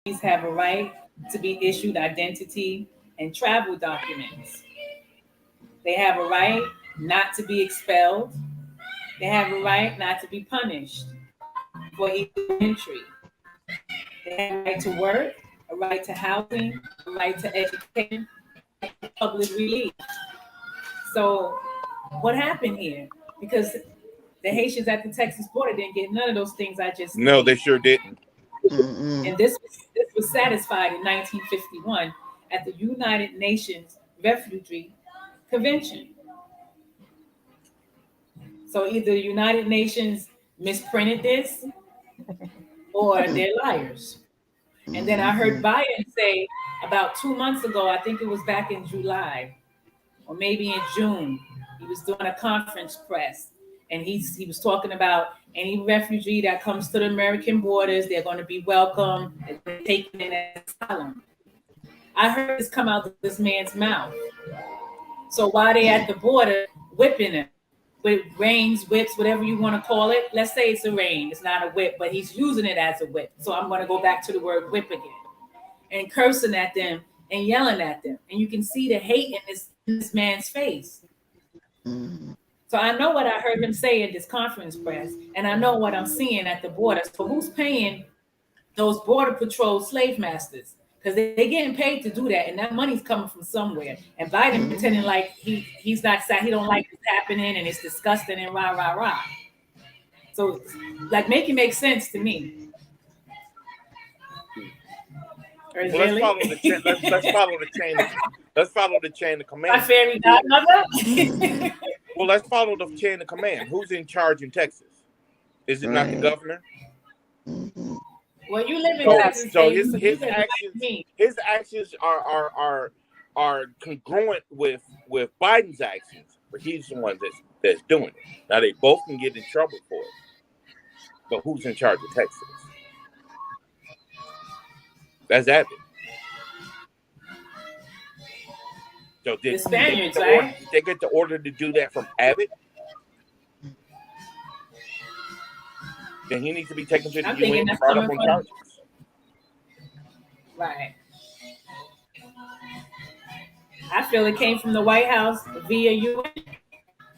have a right to be issued identity and travel documents. They have a right not to be expelled. They have a right not to be punished for illegal entry. They have a right to work, a right to housing, a right to education, public relief. So, what happened here? Because the Haitians at the Texas border didn't get none of those things I just No, named. they sure didn't. And this was satisfied in 1951 at the United Nations Refugee Convention. So either the United Nations misprinted this or they're liars. And then I heard Biden say about 2 months ago, I think it was back in July or maybe in June, he was doing a conference press and he was talking about any refugee that comes to the American borders, they're going to be welcome, they're taken in as asylum. I heard this come out of this man's mouth. So while they at the border whipping him with reins, whips, whatever you want to call it, let's say it's a rein, it's not a whip, but he's using it as a whip. So I'm going to go back to the word whip again, and cursing at them and yelling at them. And you can see the hate in this man's face. So I know what I heard him say at this conference press, and I know what I'm seeing at the border. So who's paying those border patrol slave masters? Because they're getting paid to do that, and that money's coming from somewhere. And Biden pretending like he's not sad, he don't like what's happening, and it's disgusting and rah rah rah. So, like, make it make sense to me. Well, let's follow the chain. Let's follow the chain. Let's follow the chain of command. My fairy godmother. Well, let's follow the chain of command. Who's in charge in Texas? Is it not the governor? Well, you live in Texas. So his actions are congruent with Biden's actions, but he's the one that's doing it. Now they both can get in trouble for it. But who's in charge of Texas? That's Abbott. So the Spaniards, right? They get the order to do that from Abbott. Then he needs to be taken to the UN and brought up on charges. Right. I feel it came from the White House via UN.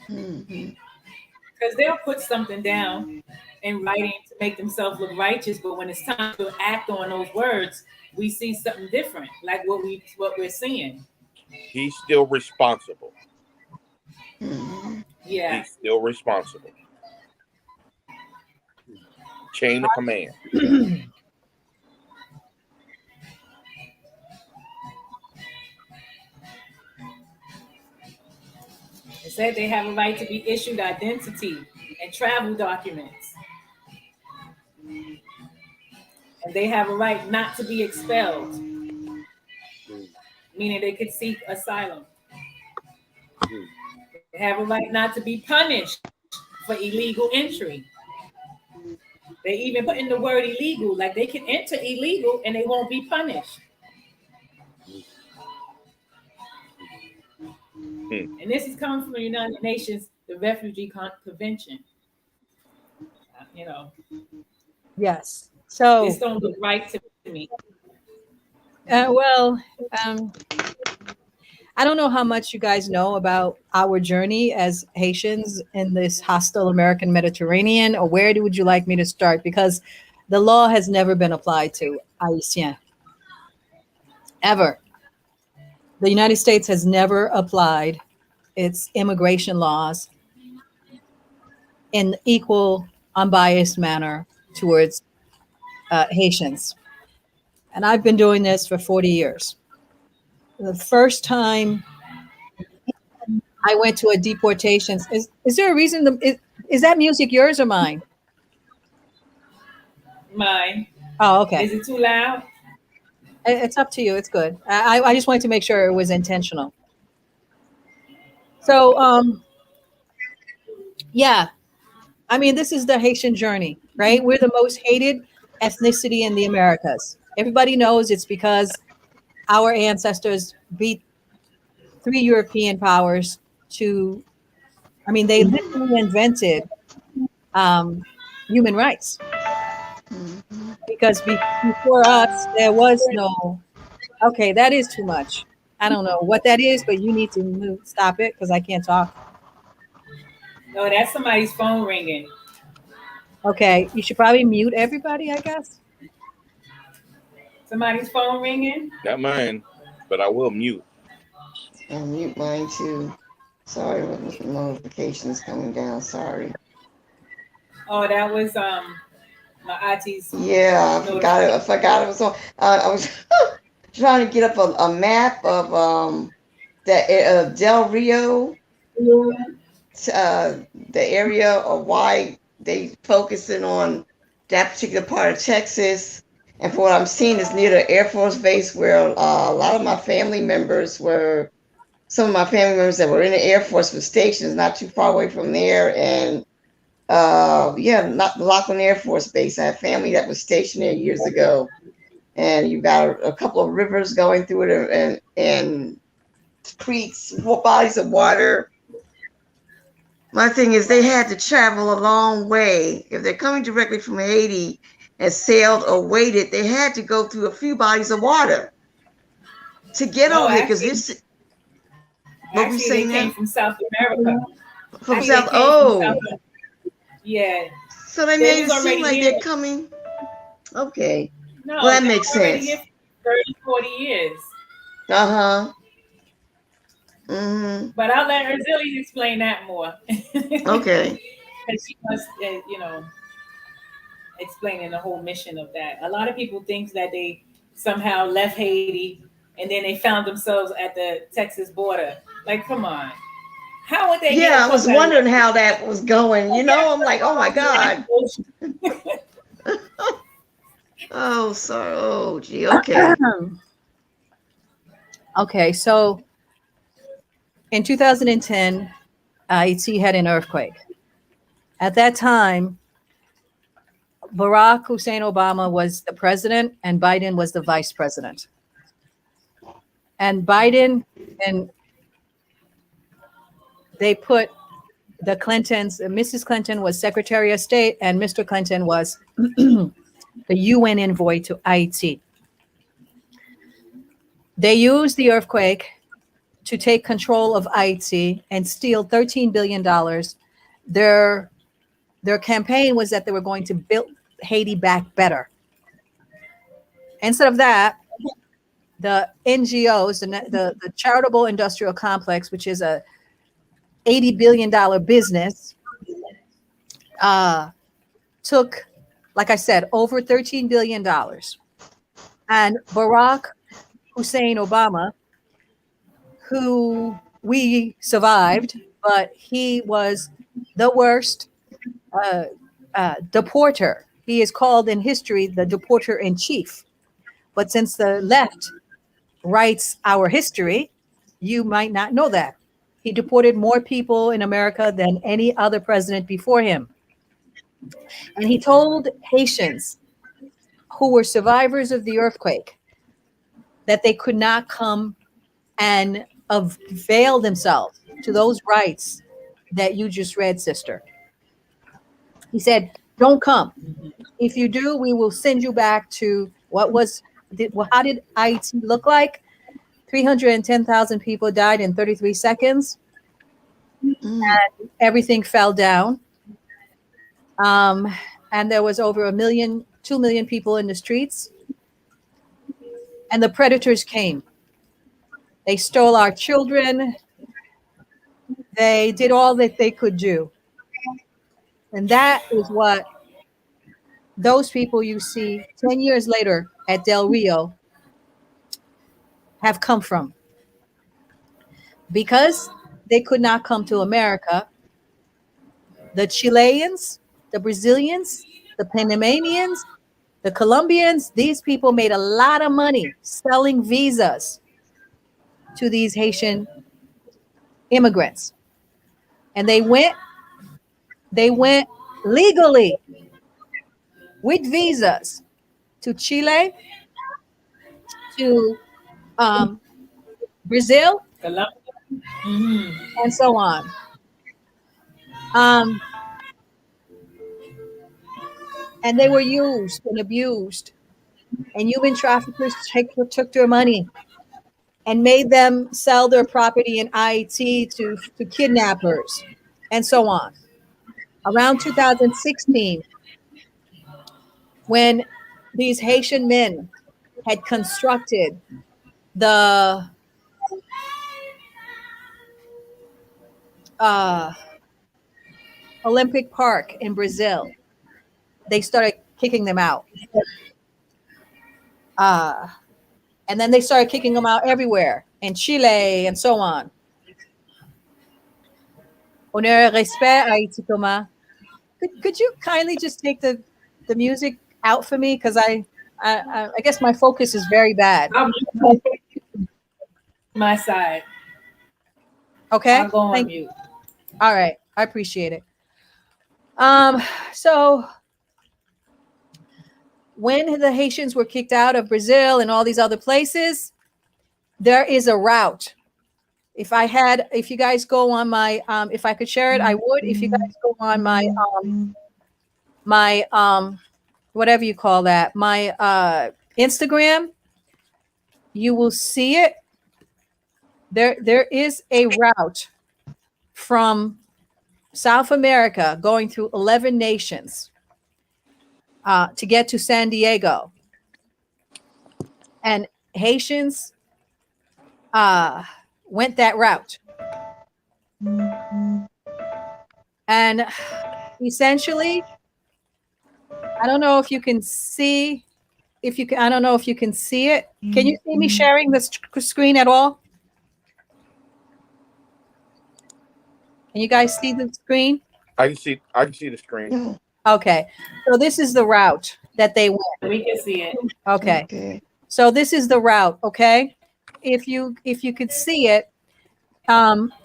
Because they'll put something down in writing to make themselves look righteous, but when it's time to act on those words, we see something different, like what we're seeing. He's still responsible. Yeah. He's still responsible. Chain of command. It said they have a right to be issued identity and travel documents. And they have a right not to be expelled, meaning they could seek asylum. They have a right not to be punished for illegal entry. They even put in the word illegal, like they can enter illegal and they won't be punished. And this is coming from the United Nations, the Refugee Convention. You know. Yes. So this don't look right to me. I don't know how much you guys know about our journey as Haitians in this hostile American Mediterranean, or where would you like me to start? Because the law has never been applied to Haitians. Ever. The United States has never applied its immigration laws in equal, unbiased manner towards Haitians. And I've been doing this for 40 years. The first time I went to a deportation, is there a reason? Is that music yours or mine? Mine. Oh, okay. Is it too loud? It's up to you. It's good. I just wanted to make sure it was intentional. So, yeah. I mean, this is the Haitian journey, right? We're the most hated ethnicity in the Americas. Everybody knows it's because our ancestors beat 3 European powers to, I mean, they literally invented human rights. because before us there was no. Okay, that is too much. I don't know what that is, but you need to stop it because I can't talk. No, that's somebody's phone ringing. Okay, you should probably mute everybody, I guess. Somebody's phone ringing. Not mine, but I will mute. I'll mute mine too. Sorry, with notifications coming down. Sorry. Oh, that was my auntie's. Yeah, I forgot it. I forgot it was on. I was trying to get up a map of the Del Rio, the area of why they focusing on that particular part of Texas. And for what I'm seeing, is near the Air Force Base where a lot of my family members were. Some of my family members that were in the Air Force were stationed not too far away from there, and not Laughlin Air Force Base. I had family that was stationed there years ago, and you got a couple of rivers going through it, and creeks, bodies of water. My thing is, they had to travel a long way. If they're coming directly from Haiti and sailed or waded, they had to go through a few bodies of water to get over there. Because this, what we saying they came now? from South America. From Actually, South. they came Oh, from South, yeah. so they made it seem like they're coming. Okay. No, Well, that makes sense. Here for 30, 40 years. Uh-huh. Mm-hmm. But I'll let Èzili explain that more. Okay. Because she must, explaining the whole mission of that. A lot of people think that they somehow left Haiti and then they found themselves at the Texas border. Like, come on. How would they? Yeah, I was wondering how that was going. You know, I'm like, oh my God. Oh, sorry. Oh, gee. Okay. Okay, so in 2010, Haiti had an earthquake. At that time, Barack Hussein Obama was the president and Biden was the vice president. And Biden and they put the Clintons, Mrs. Clinton was Secretary of State and Mr. Clinton was the UN envoy to Haiti. They used the earthquake to take control of Haiti and steal $13 billion. Their campaign was that they were going to build Haiti back better. Instead of that, the NGOs, the charitable industrial complex, which is a $80 billion business, took, like I said, over $13 billion. And Barack Hussein Obama, who we survived, but he was the worst deporter. He is called in history the deporter in chief. But since the left writes our history, you might not know that. He deported more people in America than any other president before him. And he told Haitians who were survivors of the earthquake that they could not come and avail themselves to those rights that you just read, sister. He said, don't come. If you do, we will send you back to how did Haiti look like? 310,000 people died in 33 seconds. And everything fell down. And there was over 2 million people in the streets. And the predators came. They stole our children. They did all that they could do. And that is what those people you see 10 years later at Del Rio have come from. Because they could not come to America, the Chileans, the Brazilians, the Panamanians, the Colombians, these people made a lot of money selling visas to these Haitian immigrants. And they went legally with visas to Chile, to Brazil, and so on. and they were used and abused, and human traffickers took their money and made them sell their property in Haiti to kidnappers and so on. Around 2016, when these Haitian men had constructed the Olympic Park in Brazil, they started kicking them out. And then they started kicking them out everywhere, in Chile and so on. Honneur, respect, Haiti, Thomas. Could you kindly just take the music out for me? Because I guess my focus is very bad. My side. Okay. I'll go on mute. All right. I appreciate it. So when the Haitians were kicked out of Brazil and all these other places, there is a route. If you guys go on my, if I could share it, I would. If you guys go on my whatever you call that, my Instagram, you will see it. There is a route from South America going through 11 nations to get to San Diego. And Haitians went that route. And essentially, I don't know if you can see, I don't know if you can see it. Can you see me sharing this screen at all? Can you guys see the screen? I can see the screen. Okay. So this is the route that they went. We can see it. Okay. So this is the route, okay? If you could see it,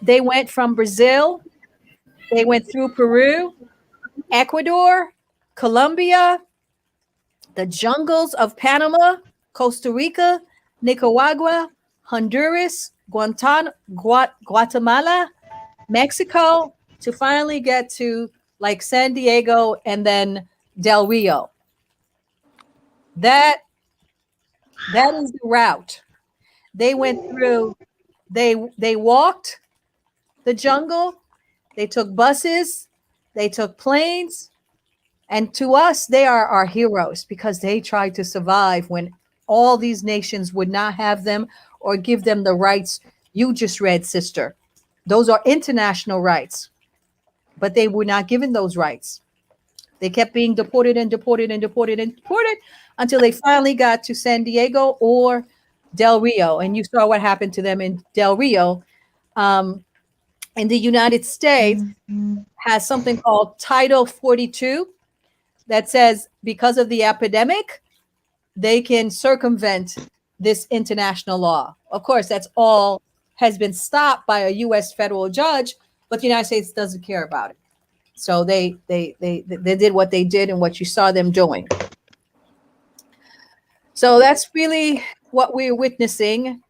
they went from Brazil, they went through Peru, Ecuador, Colombia, the jungles of Panama, Costa Rica, Nicaragua, Honduras, Guatemala, Mexico, to finally get to like San Diego and then Del Rio. That is the route. They went through, they walked the jungle, they took buses, they took planes, and to us, they are our heroes because they tried to survive when all these nations would not have them or give them the rights you just read, sister. Those are international rights, but they were not given those rights. They kept being deported and deported and deported and deported until they finally got to San Diego or Del Rio. And you saw what happened to them in Del Rio. And the United States has something called Title 42 that says because of the epidemic, they can circumvent this international law. Of course, that's all has been stopped by a U.S. federal judge, but the United States doesn't care about it. So they did what they did and what you saw them doing. So that's really what we're witnessing.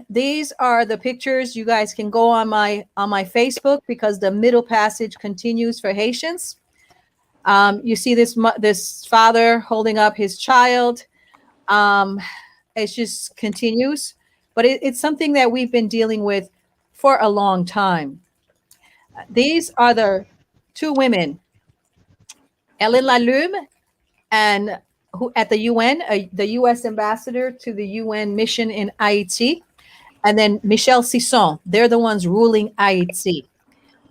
These are the pictures. You guys can go on my Facebook because the middle passage continues for Haitians. You see this father holding up his child. It just continues, but it's something that we've been dealing with for a long time. These are the two women, Ellen Lalume, and who at the UN, the U.S. ambassador to the UN mission in Haiti, and then Michel Sisson. They're the ones ruling Haiti.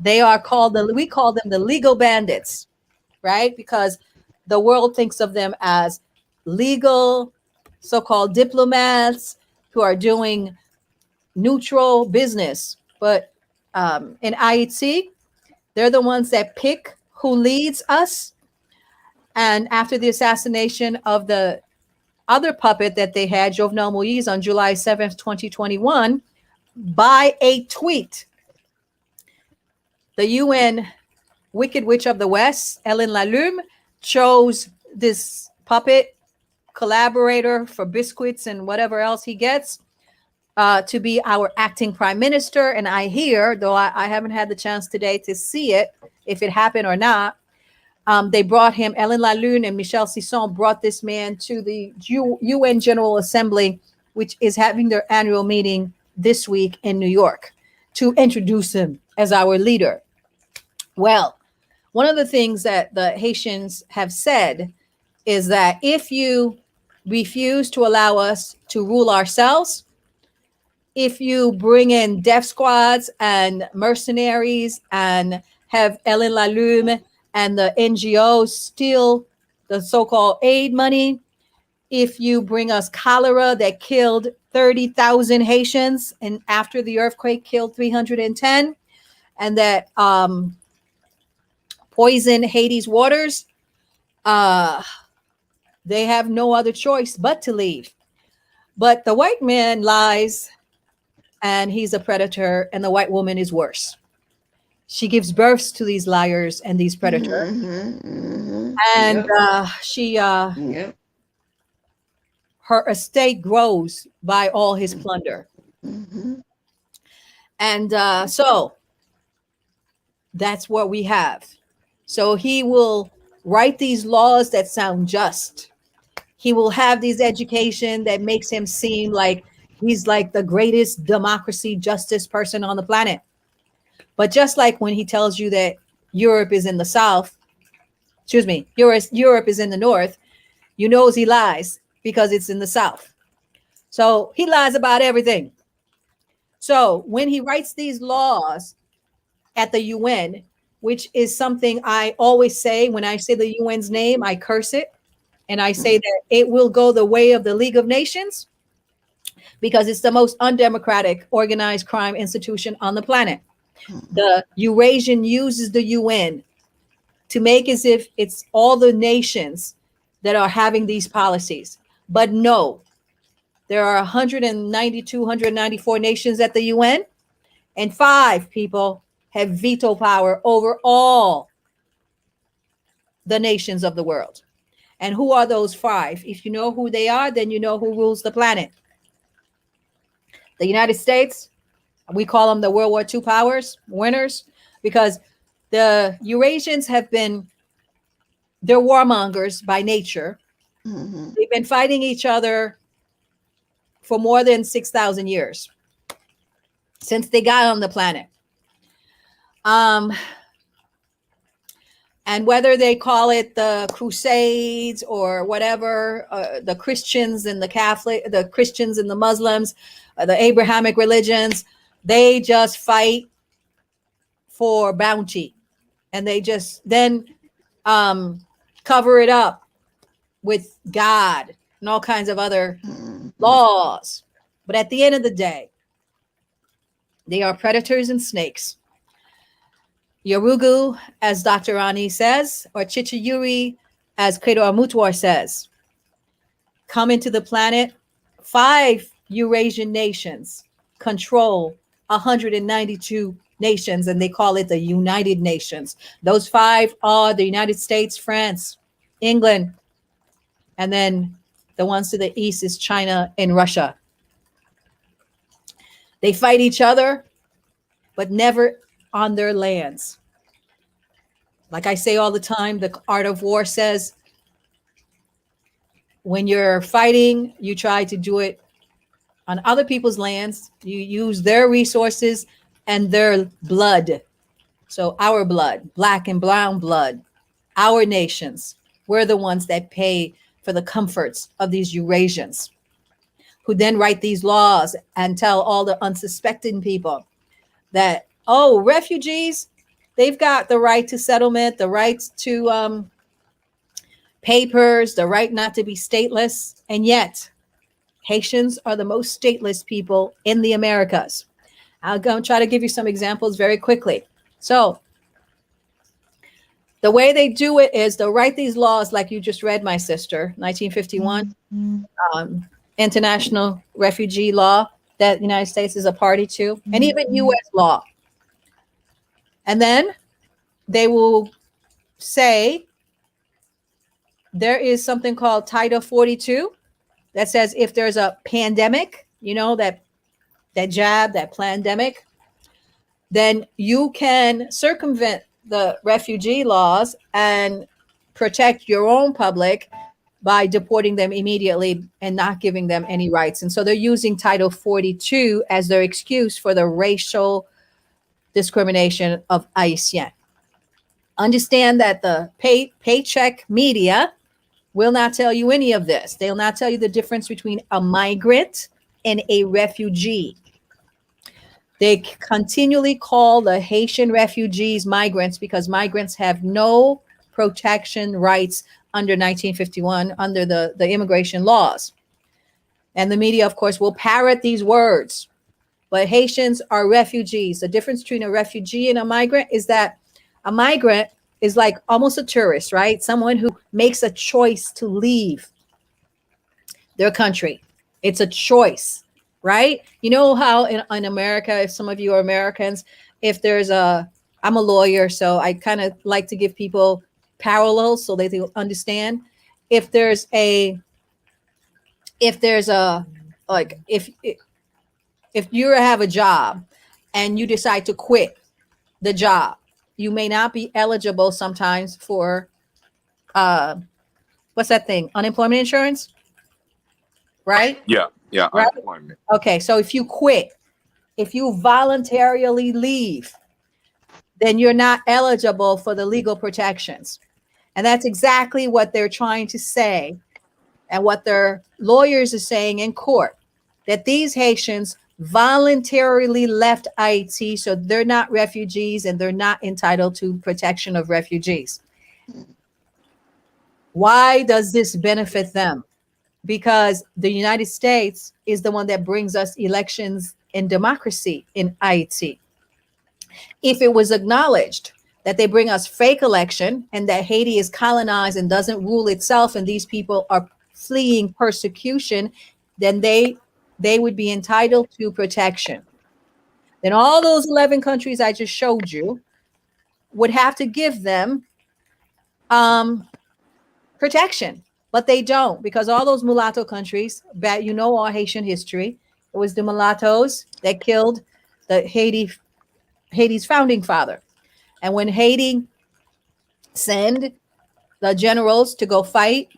They are called we call them the legal bandits, right? Because the world thinks of them as legal, so-called diplomats who are doing neutral business. But in Haiti, they're the ones that pick who leads us. And after the assassination of the other puppet that they had, Jovenel Moïse, on July 7th, 2021, by a tweet, the UN Wicked Witch of the West, Ellen Lalume, chose this puppet collaborator for biscuits and whatever else he gets to be our acting prime minister. And I hear, though I haven't had the chance today to see it, if it happened or not, They brought him, Ellen Lalune and Michel Sisson brought this man to the UN General Assembly, which is having their annual meeting this week in New York, to introduce him as our leader. Well, one of the things that the Haitians have said is that if you refuse to allow us to rule ourselves, if you bring in death squads and mercenaries and have Ellen Lalune and the NGOs steal the so-called aid money, if you bring us cholera that killed 30,000 Haitians and after the earthquake killed 310, and that poison Haiti's waters, they have no other choice but to leave. But the white man lies, and he's a predator, and the white woman is worse. She gives birth to these liars and these predators. And her estate grows by all his plunder. And so that's what we have. So he will write these laws that sound just. He will have these education that makes him seem like he's like the greatest democracy, justice person on the planet. But just like when he tells you that Europe is in the south, Europe is in the north, you know he lies because it's in the south. So he lies about everything. So when he writes these laws at the UN, which is something I always say, when I say the UN's name, I curse it. And I say that it will go the way of the League of Nations because it's the most undemocratic organized crime institution on the planet. The Eurasian uses the UN to make as if it's all the nations that are having these policies. But no, there are 192, 194 nations at the UN, and 5 people have veto power over all the nations of the world. And who are those 5? If you know who they are, then you know who rules the planet. The United States, we call them the World War II powers, winners, because the Eurasians have been, they're warmongers by nature. They've been fighting each other for more than 6,000 years since they got on the planet. And whether they call it the Crusades or whatever, the Christians and the Catholic, the Christians and the Muslims, the Abrahamic religions, they just fight for bounty. And they just then cover it up with God and all kinds of other laws. But at the end of the day, they are predators and snakes. Yorugu, as Dr. Rani says, or Chichiyuri, as Credo Amutuar says, come into the planet. 5 Eurasian nations control 192 nations, and they call it the United Nations. Those 5 are the United States, France, England, and then the ones to the east is China and Russia. They fight each other, but never on their lands. Like I say all the time, the art of war says, when you're fighting, you try to do it on other people's lands. You use their resources and their blood. So our blood, black and brown blood, our nations, we're the ones that pay for the comforts of these Eurasians, who then write these laws and tell all the unsuspecting people that, oh, refugees, they've got the right to settlement, the rights to papers, the right not to be stateless. And yet, Haitians are the most stateless people in the Americas. I'll go and try to give you some examples very quickly. So the way they do it is they'll write these laws like you just read, my sister, 1951, international refugee law that the United States is a party to, and even U.S. law. And then they will say there is something called Title 42 that says if there's a pandemic, you know, that pandemic, then you can circumvent the refugee laws and protect your own public by deporting them immediately and not giving them any rights. And so they're using Title 42 as their excuse for the racial discrimination of Haitians. Understand that the paycheck media will not tell you any of this. They'll not tell you the difference between a migrant and a refugee. They continually call the Haitian refugees migrants because migrants have no protection rights under 1951, under the immigration laws. And the media, of course, will parrot these words. But Haitians are refugees. The difference between a refugee and a migrant is that a migrant is like almost a tourist, right? Someone who makes a choice to leave their country. It's a choice, right? You know how in America, if some of you are Americans, if there's I'm a lawyer, so I kind of like to give people parallels so they understand. If you have a job and you decide to quit the job, you may not be eligible sometimes for what's that thing? Unemployment insurance, right? Yeah, right? unemployment. Okay, so if you quit, if you voluntarily leave, then you're not eligible for the legal protections. And that's exactly what they're trying to say and what their lawyers are saying in court, that these Haitians voluntarily left Haiti, so they're not refugees and they're not entitled to protection of refugees. Why does this benefit them? Because the United States is the one that brings us elections and democracy in Haiti. If it was acknowledged that they bring us fake election and that Haiti is colonized and doesn't rule itself and these people are fleeing persecution, then they would be entitled to protection. Then all those 11 countries I just showed you would have to give them protection, but they don't, because all those mulatto countries, you know, all Haitian history, it was the mulattoes that killed the Haiti's founding father. And when Haiti sent the generals to go fight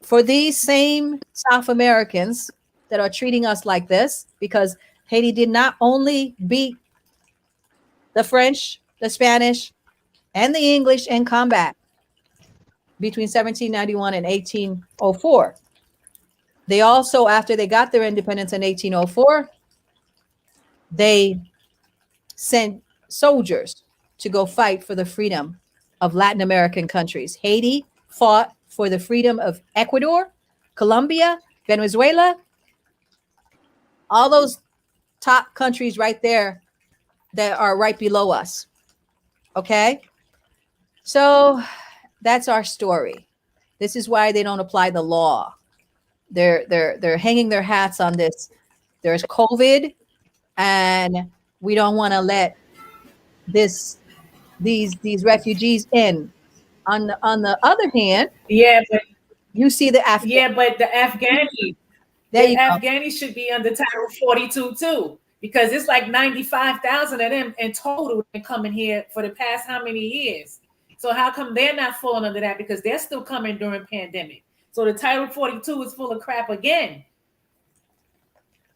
for these same South Americans that are treating us like this, because Haiti did not only beat the French, the Spanish, and the English in combat between 1791 and 1804. They also, after they got their independence in 1804, they sent soldiers to go fight for the freedom of Latin American countries. Haiti fought for the freedom of Ecuador, Colombia, Venezuela, all those top countries right there that are right below us. Okay? So that's our story. This is why they don't apply the law. They're hanging their hats on this. There's COVID, and we don't want to let these refugees in. On the other hand, but you see the but the Afghanis should be under Title 42 too, because it's like 95,000 of them in total coming here for the past how many years? So how come they're not falling under that? Because they're still coming during pandemic. So the Title 42 is full of crap again,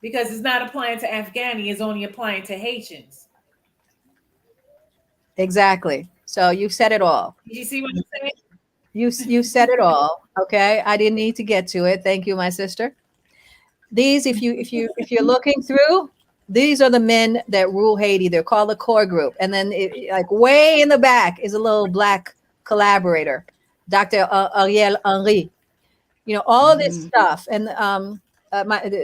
because it's not applying to Afghani, it's only applying to Haitians. Exactly. So you said it all. Did you see what I'm saying? You said it all. Okay. I didn't need to get to it. Thank you, my sister. These, if you're looking through, these are the men that rule Haiti. They're called the core group. And then like way in the back is a little black collaborator, Dr. Ariel Henry. You know, all this stuff. And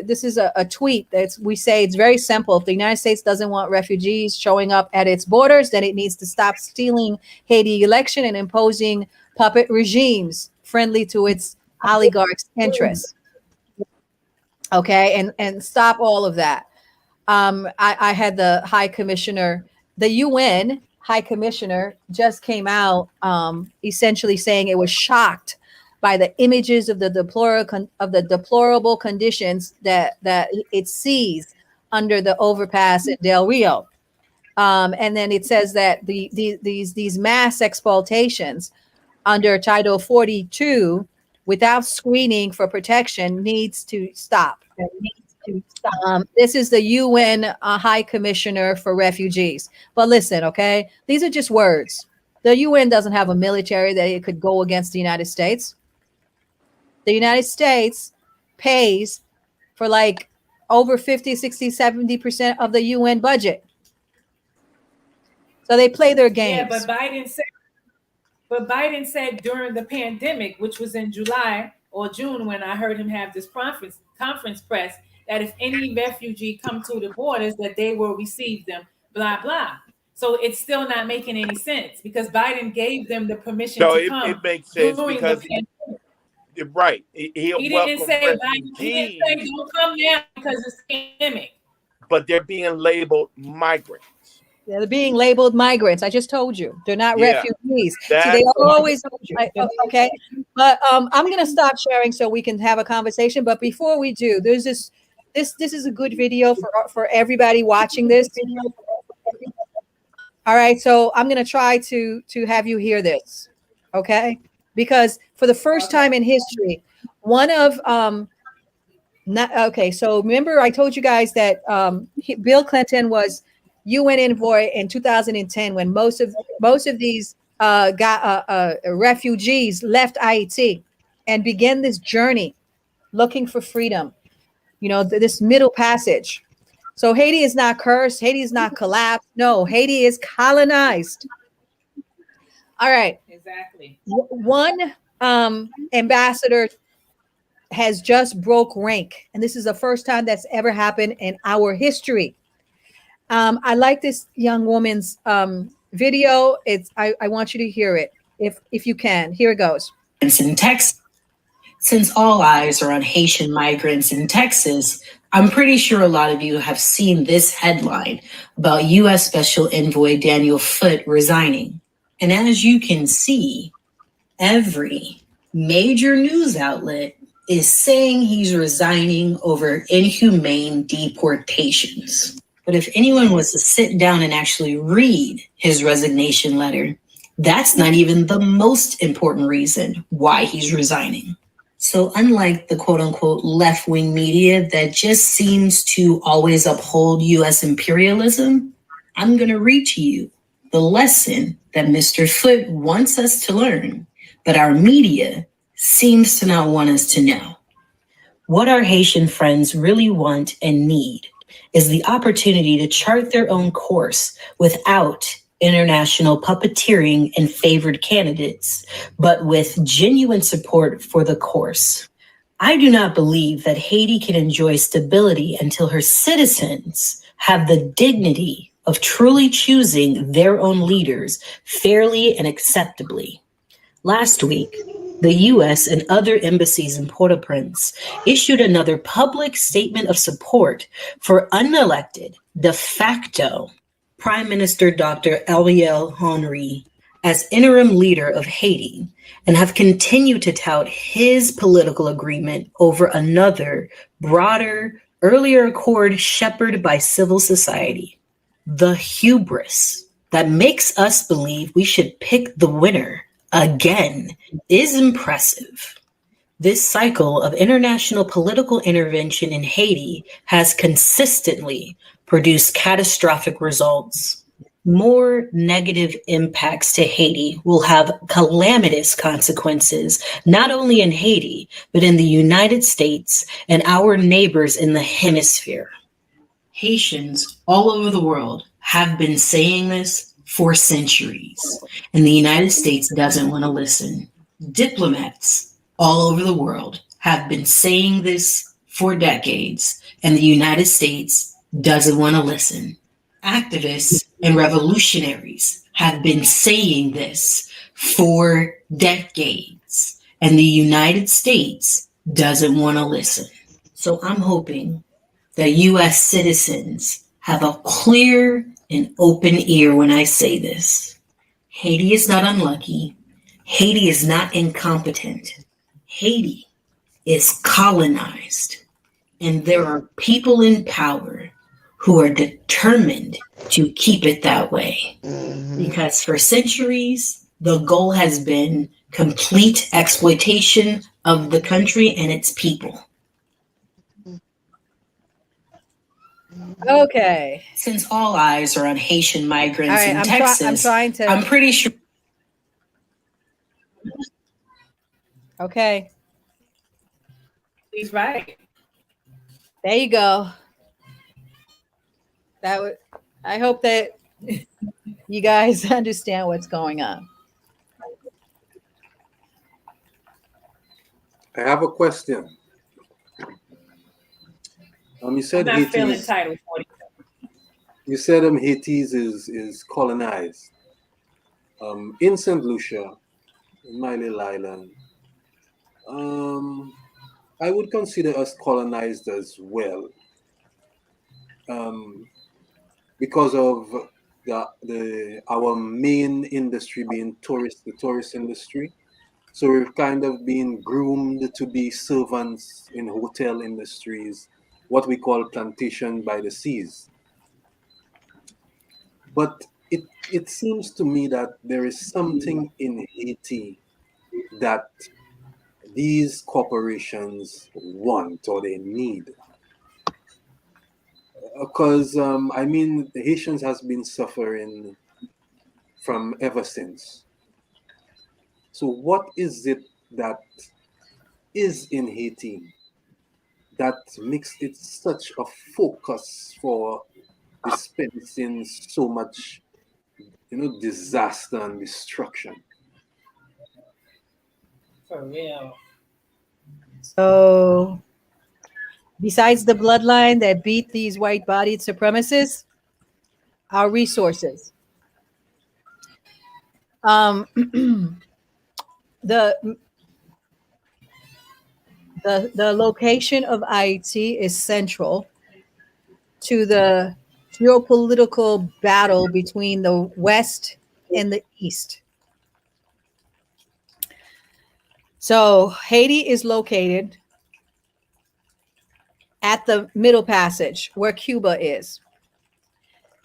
this is a tweet that we say it's very simple. If the United States doesn't want refugees showing up at its borders, then it needs to stop stealing Haiti election and imposing puppet regimes friendly to its oligarchs' interests. Okay, and stop all of that. I had the High Commissioner, the UN High Commissioner just came out essentially saying it was shocked by the images of the deplorable conditions that it sees under the overpass in Del Rio. And then it says that these mass exploitations under Title 42 without screening for protection needs to stop. This is the UN High Commissioner for Refugees. But listen, okay, these are just words. The UN doesn't have a military that it could go against the United States. The United States pays for like over 50, 60, 70% of the UN budget. So they play their games. Yeah, but Biden said during the pandemic, which was in July or June when I heard him have this conference press, that if any refugee come to the borders, that they will receive them, blah, blah. So it's still not making any sense because Biden gave them the permission to come. It makes sense because you're right. He didn't say don't come now because it's pandemic. But they're being labeled migrants. They're being labeled migrants. I just told you they're not refugees. See, they always okay. But I'm gonna stop sharing so we can have a conversation. But before we do, there's this is a good video for everybody watching this. All right, so I'm gonna try to have you hear this, okay? Because for the first time in history, one of so remember I told you guys that Bill Clinton was UN envoy in 2010 when most of these refugees left Haiti and began this journey looking for freedom. You know, this middle passage. So Haiti is not cursed. Haiti is not collapsed. No, Haiti is colonized. All right. Exactly. One ambassador has just broke rank, and this is the first time that's ever happened in our history. I like this young woman's video. I want you to hear it if you can. Here it goes. In Texas, since all eyes are on Haitian migrants in Texas, I'm pretty sure a lot of you have seen this headline about U.S. Special Envoy Daniel Foote resigning. And as you can see, every major news outlet is saying he's resigning over inhumane deportations. But if anyone was to sit down and actually read his resignation letter, that's not even the most important reason why he's resigning. So unlike the quote unquote left-wing media that just seems to always uphold US imperialism, I'm going to read to you the lesson that Mr. Foote wants us to learn, but our media seems to not want us to know. What our Haitian friends really want and need is the opportunity to chart their own course without international puppeteering and favored candidates, but with genuine support for the course. I do not believe that Haiti can enjoy stability until her citizens have the dignity of truly choosing their own leaders fairly and acceptably. Last week, the U.S. and other embassies in Port-au-Prince issued another public statement of support for unelected, de facto Prime Minister Dr. Ariel Henry as interim leader of Haiti and have continued to tout his political agreement over another, broader, earlier accord shepherded by civil society. The hubris that makes us believe we should pick the winner again is impressive. This cycle of international political intervention in Haiti has consistently produced catastrophic results. More negative impacts to Haiti will have calamitous consequences, not only in Haiti, but in the United States and our neighbors in the hemisphere. Haitians all over the world have been saying this for centuries, and the United States doesn't want to listen. Diplomats all over the world have been saying this for decades, and the United States doesn't want to listen. Activists and revolutionaries have been saying this for decades, and the United States doesn't want to listen. So I'm hoping that U.S. citizens have a clear and open ear when I say this. Haiti is not unlucky. Haiti is not incompetent. Haiti is colonized, and there are people in power who are determined to keep it that way. Mm-hmm. Because for centuries, the goal has been complete exploitation of the country and its people. Okay. Since all eyes are on Haitian migrants All right, in I'm Texas, trying to. I'm pretty sure. Okay. He's right. There you go. I hope that you guys understand what's going on. I have a question. You said I'm not feeling Haiti's. entitled for it. You said Haiti's is colonized. In St. Lucia, in my little island, I would consider us colonized as well, because of our main industry being the tourist industry. So we're kind of being groomed to be servants in hotel industries, what we call plantation by the seas. But it seems to me that there is something in Haiti that these corporations want or they need. Because I mean, the Haitians has been suffering from ever since. So what is it that is in Haiti that makes it such a focus for dispensing so much, disaster and destruction? For real. So, besides the bloodline that beat these white-bodied supremacists, our resources. The location of Haiti is central to the geopolitical battle between the West and the East. So Haiti is located at the Middle Passage where Cuba is.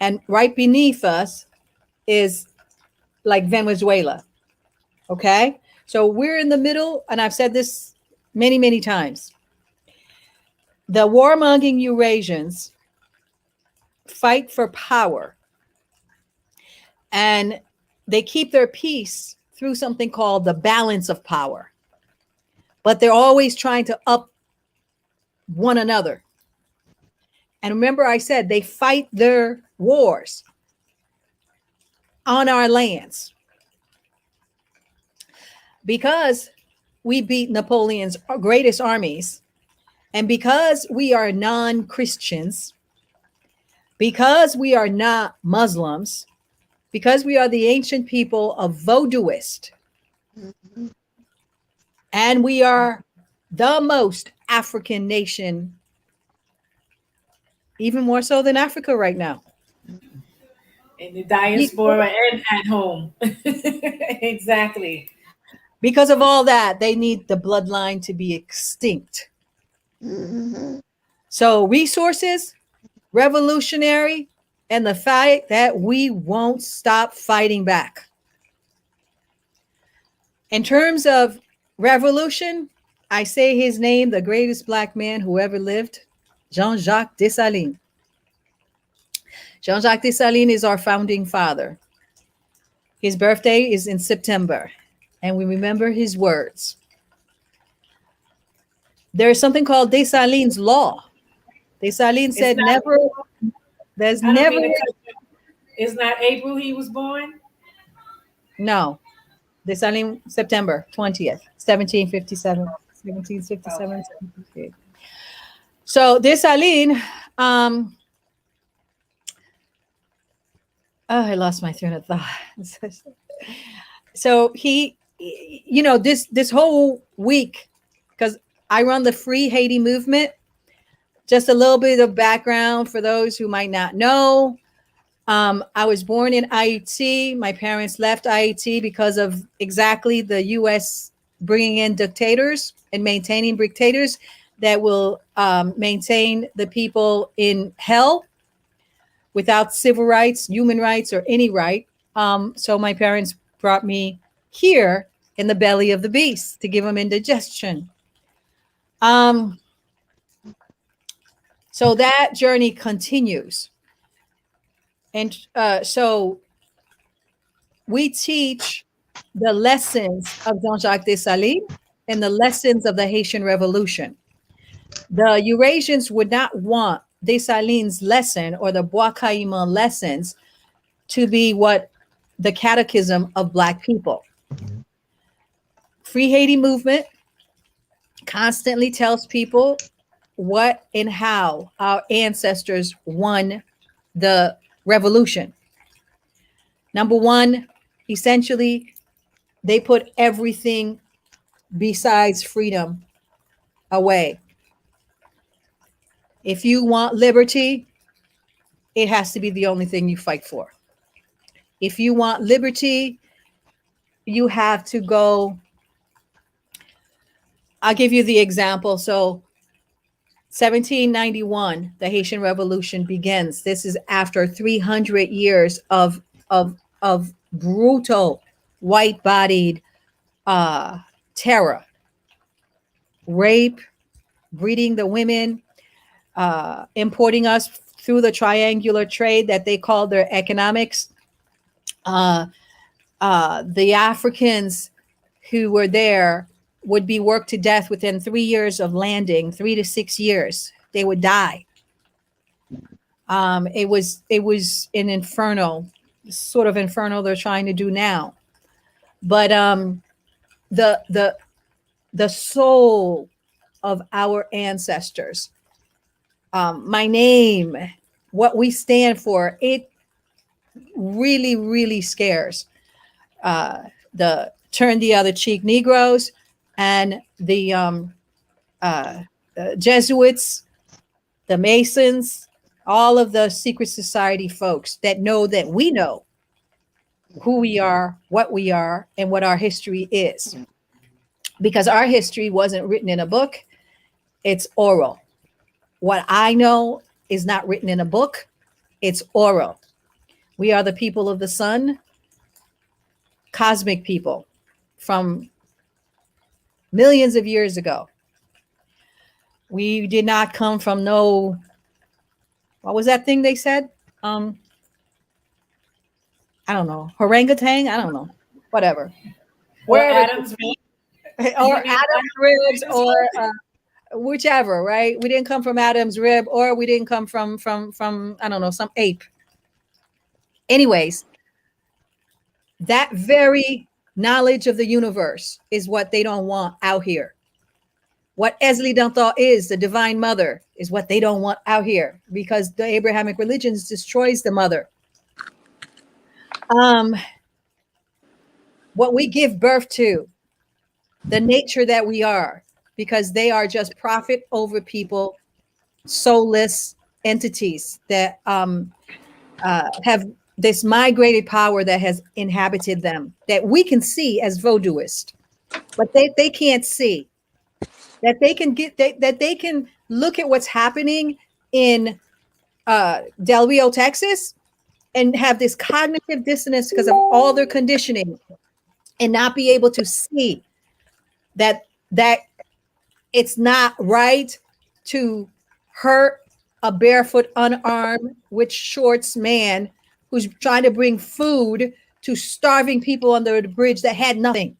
And right beneath us is like Venezuela. Okay? So we're in the middle, and I've said this many, many times. The warmongering Eurasians fight for power, and they keep their peace through something called the balance of power. But they're always trying to up one another. And remember, I said they fight their wars on our lands because we beat Napoleon's greatest armies, and because we are non-Christians, because we are not Muslims, because we are the ancient people of Vodouist, and we are the most African nation, even more so than Africa right now. In the diaspora and at home. Exactly. Because of all that, they need the bloodline to be extinct. Mm-hmm. So resources, revolutionary, and the fact that we won't stop fighting back. In terms of revolution, I say his name, the greatest Black man who ever lived, Jean-Jacques Dessalines. Jean-Jacques Dessalines is our founding father. His birthday is in September, and we remember his words. There is something called Dessalines' law. Dessalines said never, there's never. It's not April he was born? No. Dessalines, September 20th, 1757. 1757, 1758. So Dessalines, I lost my train of thought. So he, this whole week, because I run the Free Haiti Movement, just a little bit of background for those who might not know. I was born in Haiti. My parents left Haiti because of exactly the U.S. bringing in dictators and maintaining dictators that will maintain the people in hell without civil rights, human rights, or any right. So my parents brought me here in the belly of the beast to give them indigestion. So that journey continues. And so we teach the lessons of Jean-Jacques Dessalines and the lessons of the Haitian Revolution. The Eurasians would not want Dessalines' lesson or the Bois Caïman lessons to be what the catechism of Black people. Free Haiti movement constantly tells people what and how our ancestors won the revolution. Number one, essentially, they put everything besides freedom away. If you want liberty, it has to be the only thing you fight for. If you want liberty, you have to go. I'll give you the example. So 1791, the Haitian Revolution begins. This is after 300 years of brutal, white-bodied terror, rape, breeding the women, importing us through the triangular trade that they called their economics. The Africans who were there would be worked to death within 3 years of landing, 3 to 6 years. They would die. It was an inferno, sort of inferno they're trying to do now. But the soul of our ancestors, my name, what we stand for, it really, really scares the turn the other cheek Negroes and the Jesuits, the Masons, all of the secret society folks that know that we know who we are, and what our history is. Because our history wasn't written in a book, it's oral. What I know is not written in a book, it's oral. We are the people of the sun, cosmic people from millions of years ago. We did not come from no, what was that thing they said? I don't know, orangutan? I don't know, whatever. Or Adam's or Adam's ribs, or whichever, right? We didn't come from Adam's rib, or we didn't come from I don't know, some ape. Anyways, that very knowledge of the universe is what they don't want out here. What Èzili Dantò is, the divine mother, is what they don't want out here, because the Abrahamic religions destroys the mother. What we give birth to, the nature that we are, because they are just profit over people, soulless entities that have this migrated power that has inhabited them, that we can see as voodooists, but they can't see. That they can get, that they can look at what's happening in Del Rio, Texas, and have this cognitive dissonance because of all their conditioning, and not be able to see that it's not right to hurt a barefoot, unarmed, with shorts man who's trying to bring food to starving people under the bridge that had nothing.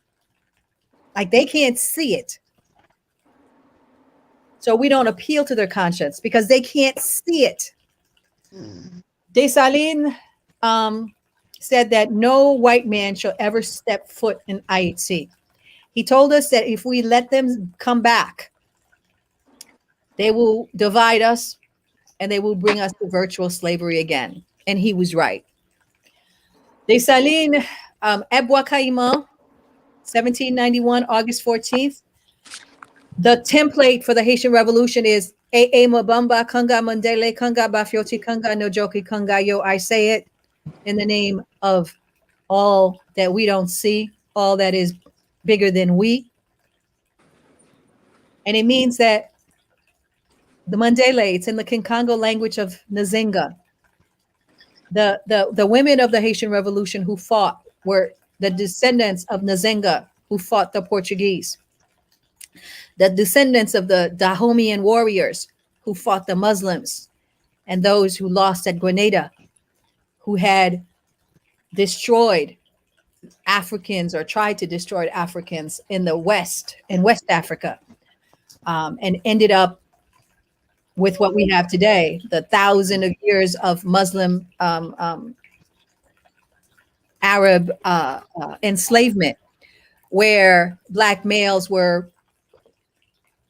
Like, they can't see it. So we don't appeal to their conscience because they can't see it. Dessalines said that no white man shall ever step foot in Haiti. He told us that if we let them come back, they will divide us and they will bring us to virtual slavery again. And he was right. Dessalines, at Bois Caïman, 1791, August 14th, the template for the Haitian Revolution is "E Mabamba Kanga Mandele Kanga Bafioti Kanga no Joki Kanga Yo." I say it in the name of all that we don't see, all that is bigger than we. And it means that the Mandele, it's in the Kinkongo language of Nzinga. The women of the Haitian Revolution who fought were the descendants of Nzinga, who fought the Portuguese, the descendants of the Dahomean warriors who fought the Muslims, and those who lost at Grenada, who had destroyed Africans or tried to destroy Africans in the West, in West Africa, and ended up with what we have today, the thousands of years of Muslim Arab enslavement, where Black males were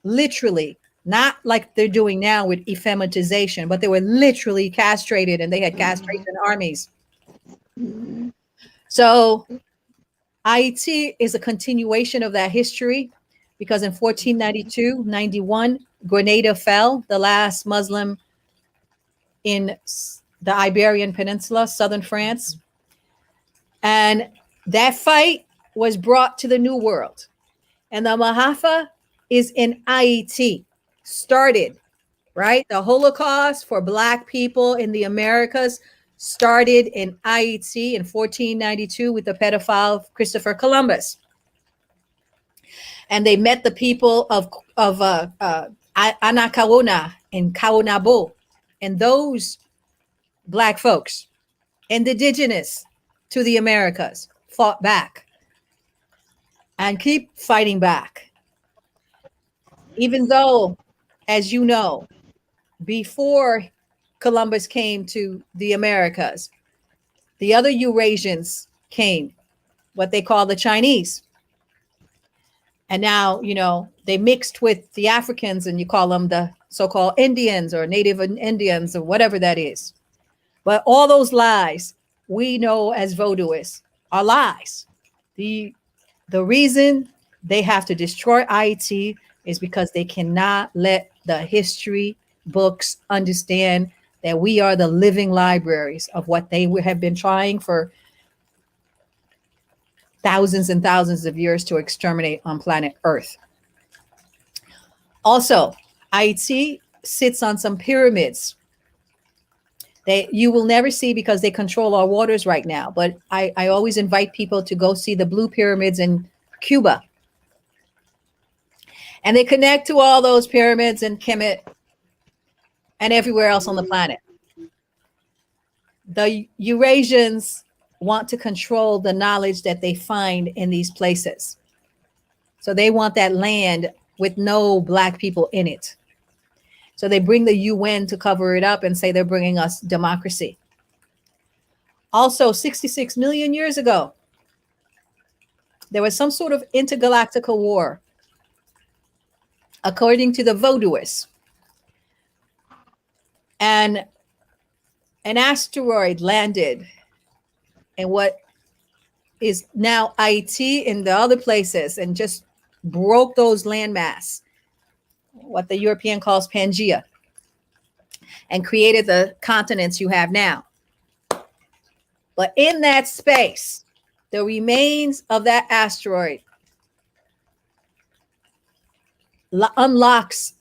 literally, not like they're doing now with effeminization, but they were literally castrated, and they had castration armies. So Haiti is a continuation of that history, because in 1492-91, Grenada fell, the last Muslim in the Iberian Peninsula, southern France. And that fight was brought to the New World. And the Mahafa is in Haiti, started, right? The Holocaust for Black people in the Americas started in Haiti in 1492 with the pedophile Christopher Columbus. And they met the people of Anacaona and Kaonabo, and those Black folks, indigenous to the Americas, fought back and keep fighting back. Even though, as you know, before Columbus came to the Americas, the other Eurasians came, what they call the Chinese. And now, you know, they mixed with the Africans, and you call them the so-called Indians or Native Indians or whatever that is. But all those lies we know as Vodouists are lies. The reason they have to destroy Haiti is because they cannot let the history books understand that we are the living libraries of what they have been trying for thousands and thousands of years to exterminate on planet Earth. Also, Haiti sits on some pyramids that you will never see because they control our waters right now. But I always invite people to go see the Blue Pyramids in Cuba. And they connect to all those pyramids in Kemet and everywhere else on the planet. The Eurasians want to control the knowledge that they find in these places. So they want that land with no Black people in it. So they bring the UN to cover it up and say they're bringing us democracy. Also, 66 million years ago, there was some sort of intergalactical war, according to the Vodouists. And an asteroid landed in what is now Haiti and the other places, and just broke those landmass, what the European calls Pangea, and created the continents you have now. But in that space, the remains of that asteroid unlocks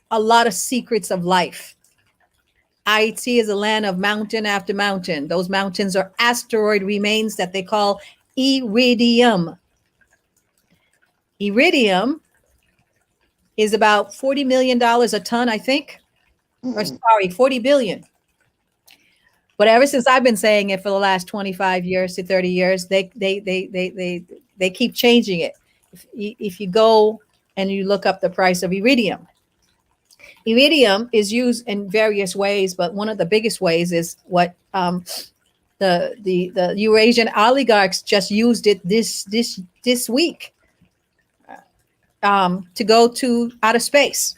a lot of secrets of life. Haiti is a land of mountain after mountain. Those mountains are asteroid remains that they call iridium. Iridium is about $40 million a ton, I think. Or sorry, 40 billion. But ever since I've been saying it for the last 25 years to 30 years, they keep changing it. If you go and you look up the price of iridium, iridium is used in various ways, but one of the biggest ways is what the Eurasian oligarchs just used it this week to go to outer space,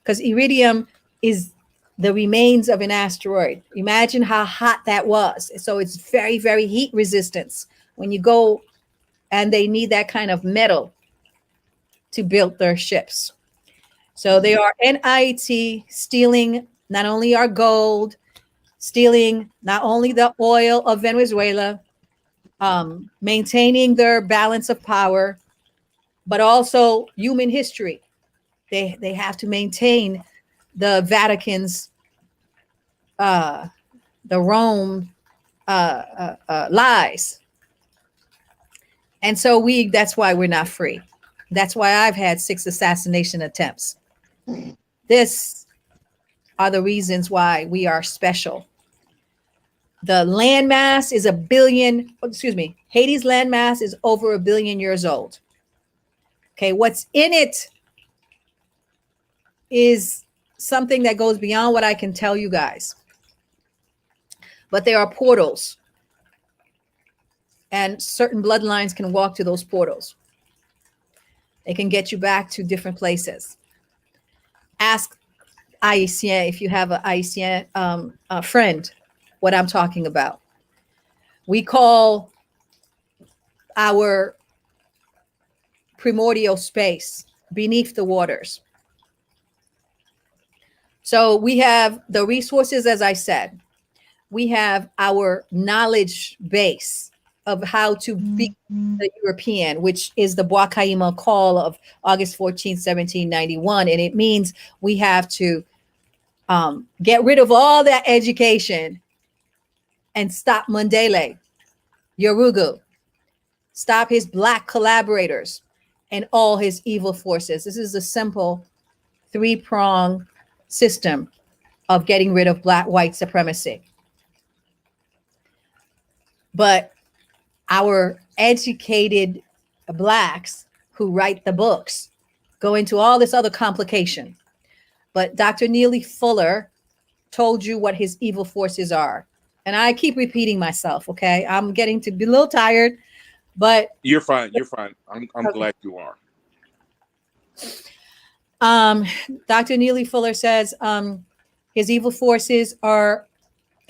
because iridium is the remains of an asteroid. Imagine how hot that was. So it's very, very heat resistance when you go, and they need that kind of metal to build their ships. So they are in Haiti stealing not only our gold, stealing not only the oil of Venezuela, maintaining their balance of power, but also human history. They have to maintain the Vatican's, the Rome lies. And so that's why we're not free. That's why I've had 6 assassination attempts. This are the reasons why we are special. The landmass is Haiti's landmass is over 1 billion years old. Okay, what's in it is something that goes beyond what I can tell you guys. But there are portals, and certain bloodlines can walk to those portals. They can get you back to different places. Ask Haitien, if you have a Haitien a friend, what I'm talking about. We call our primordial space beneath the waters. So we have the resources, as I said. We have our knowledge base of how to be the European, which is the Bois-Caïman Call of August 14, 1791. And it means we have to get rid of all that education and stop Mandela, Yorugu, stop his black collaborators and all his evil forces. This is a simple 3-prong system of getting rid of black white supremacy. But our educated blacks who write the books go into all this other complication. But Dr. Neely Fuller told you what his evil forces are. And I keep repeating myself, okay? I'm getting to be a little tired, but... You're fine. You're fine. I'm okay. Glad you are. Dr. Neely Fuller says his evil forces are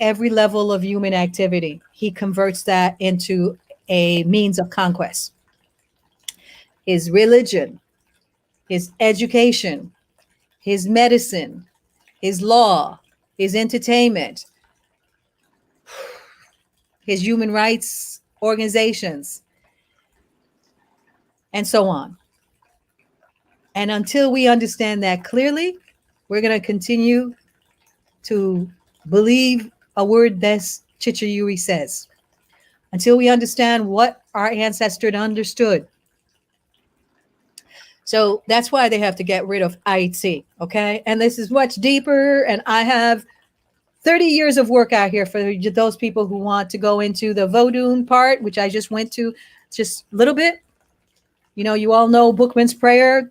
every level of human activity. He converts that into a means of conquest. His religion, his education, his medicine, his law, his entertainment, his human rights organizations, and so on. And until we understand that clearly, we're going to continue to believe a word that Chichayuri says. Until we understand what our ancestors understood. So that's why they have to get rid of Haiti, okay? And this is much deeper, and I have 30 years of work out here for those people who want to go into the Vodun part, which I just went to just a little bit. You know, you all know Bookman's prayer.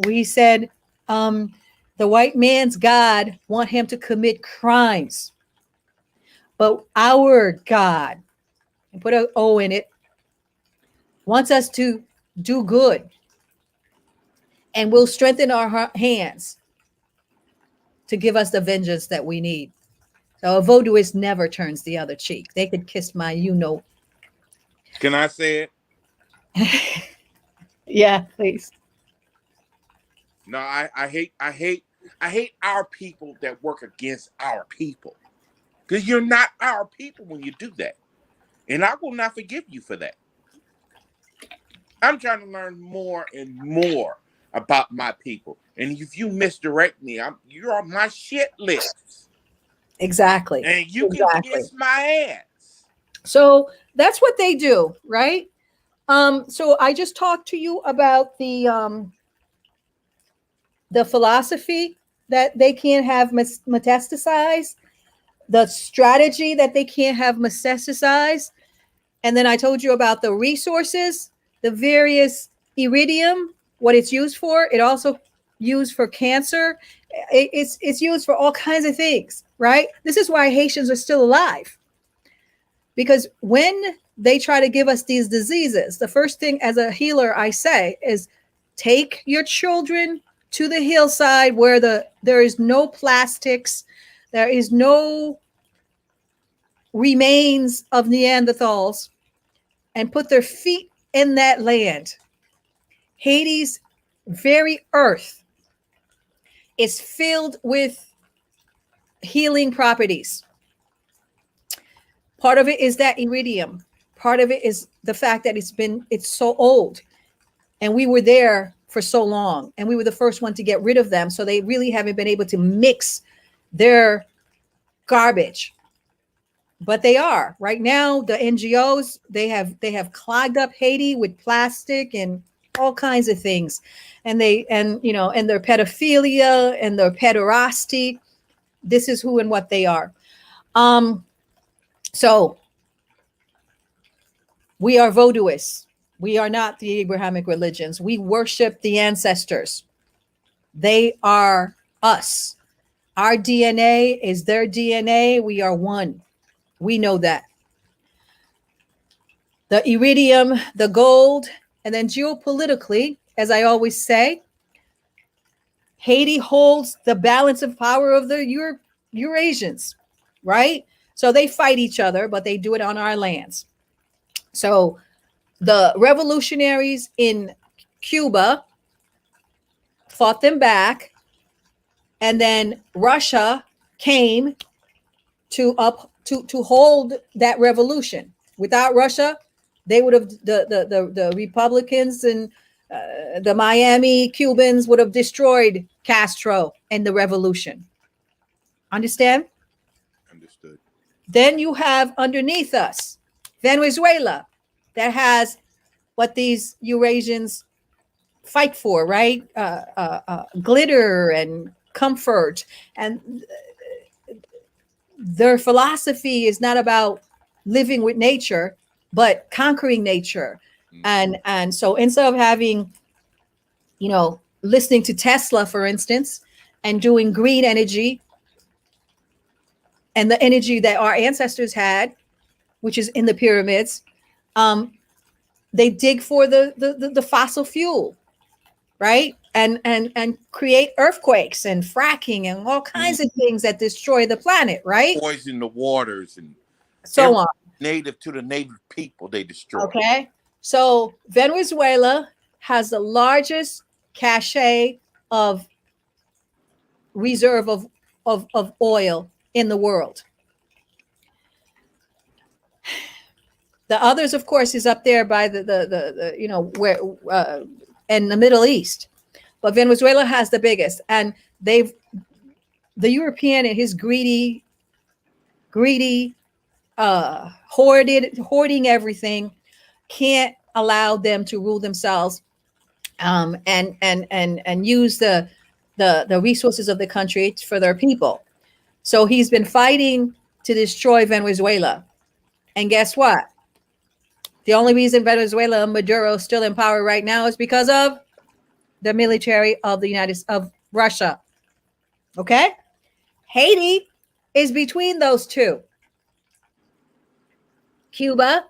We said the white man's God want him to commit crimes. But our God, and put an O in it, wants us to do good. And will strengthen our hands to give us the vengeance that we need. So a voodooist never turns the other cheek. They could kiss my you-know. Can I say it? Yeah, please. No, I hate our people that work against our people. Because you're not our people when you do that. And I will not forgive you for that. I'm trying to learn more and more about my people. And if you misdirect me, you're on my shit list. Exactly. And you can kiss my ass. So that's what they do, right? So I just talked to you about the philosophy that they can't have metastasized, the strategy that they can't have metastasized. And then I told you about the resources, the various iridium, what it's used for. It also used for cancer. It's used for all kinds of things, right? This is why Haitians are still alive. Because when they try to give us these diseases, the first thing as a healer I say is take your children to the hillside where there is no plastics, there is no remains of Neanderthals, and put their feet in that land. Haiti's very earth is filled with healing properties. Part of it is that iridium. Part of it is the fact that it's so old. And we were there for so long. And we were the first one to get rid of them. So they really haven't been able to mix their garbage but they are right now. The NGOs, they have clogged up Haiti with plastic and all kinds of things, and their pedophilia and their pederasty. This is who and what they are. So we are Vodouists. We are not the Abrahamic religions. We worship the ancestors. They are us. Our DNA is their DNA. We are one. We know that. The iridium, the gold, and then geopolitically, as I always say, Haiti holds the balance of power of the Eurasians, right? So they fight each other, but they do it on our lands. So the revolutionaries in Cuba fought them back, and then Russia came to hold that revolution. Without Russia, they would have the Republicans and the Miami Cubans would have destroyed Castro and the revolution. Understand? Understood. Then you have underneath us Venezuela, that has what these Eurasians fight for, right? Glitter and comfort, and their philosophy is not about living with nature, but conquering nature. And so instead of having, listening to Tesla, for instance, and doing green energy and the energy that our ancestors had, which is in the pyramids, they dig for the fossil fuel, right? And create earthquakes and fracking and all kinds of things that destroy the planet, right? Poison the waters and so on. Native to the native people they destroy. Okay. So Venezuela has the largest cache of reserve of oil in the world. The others, of course, is up there by where in the Middle East, but Venezuela has the biggest, and the European and his greedy, hoarding everything, can't allow them to rule themselves, and use the resources of the country for their people. So he's been fighting to destroy Venezuela, and guess what? The only reason Venezuela and Maduro is still in power right now is because of the military of of Russia. Okay? Haiti is between those two. Cuba,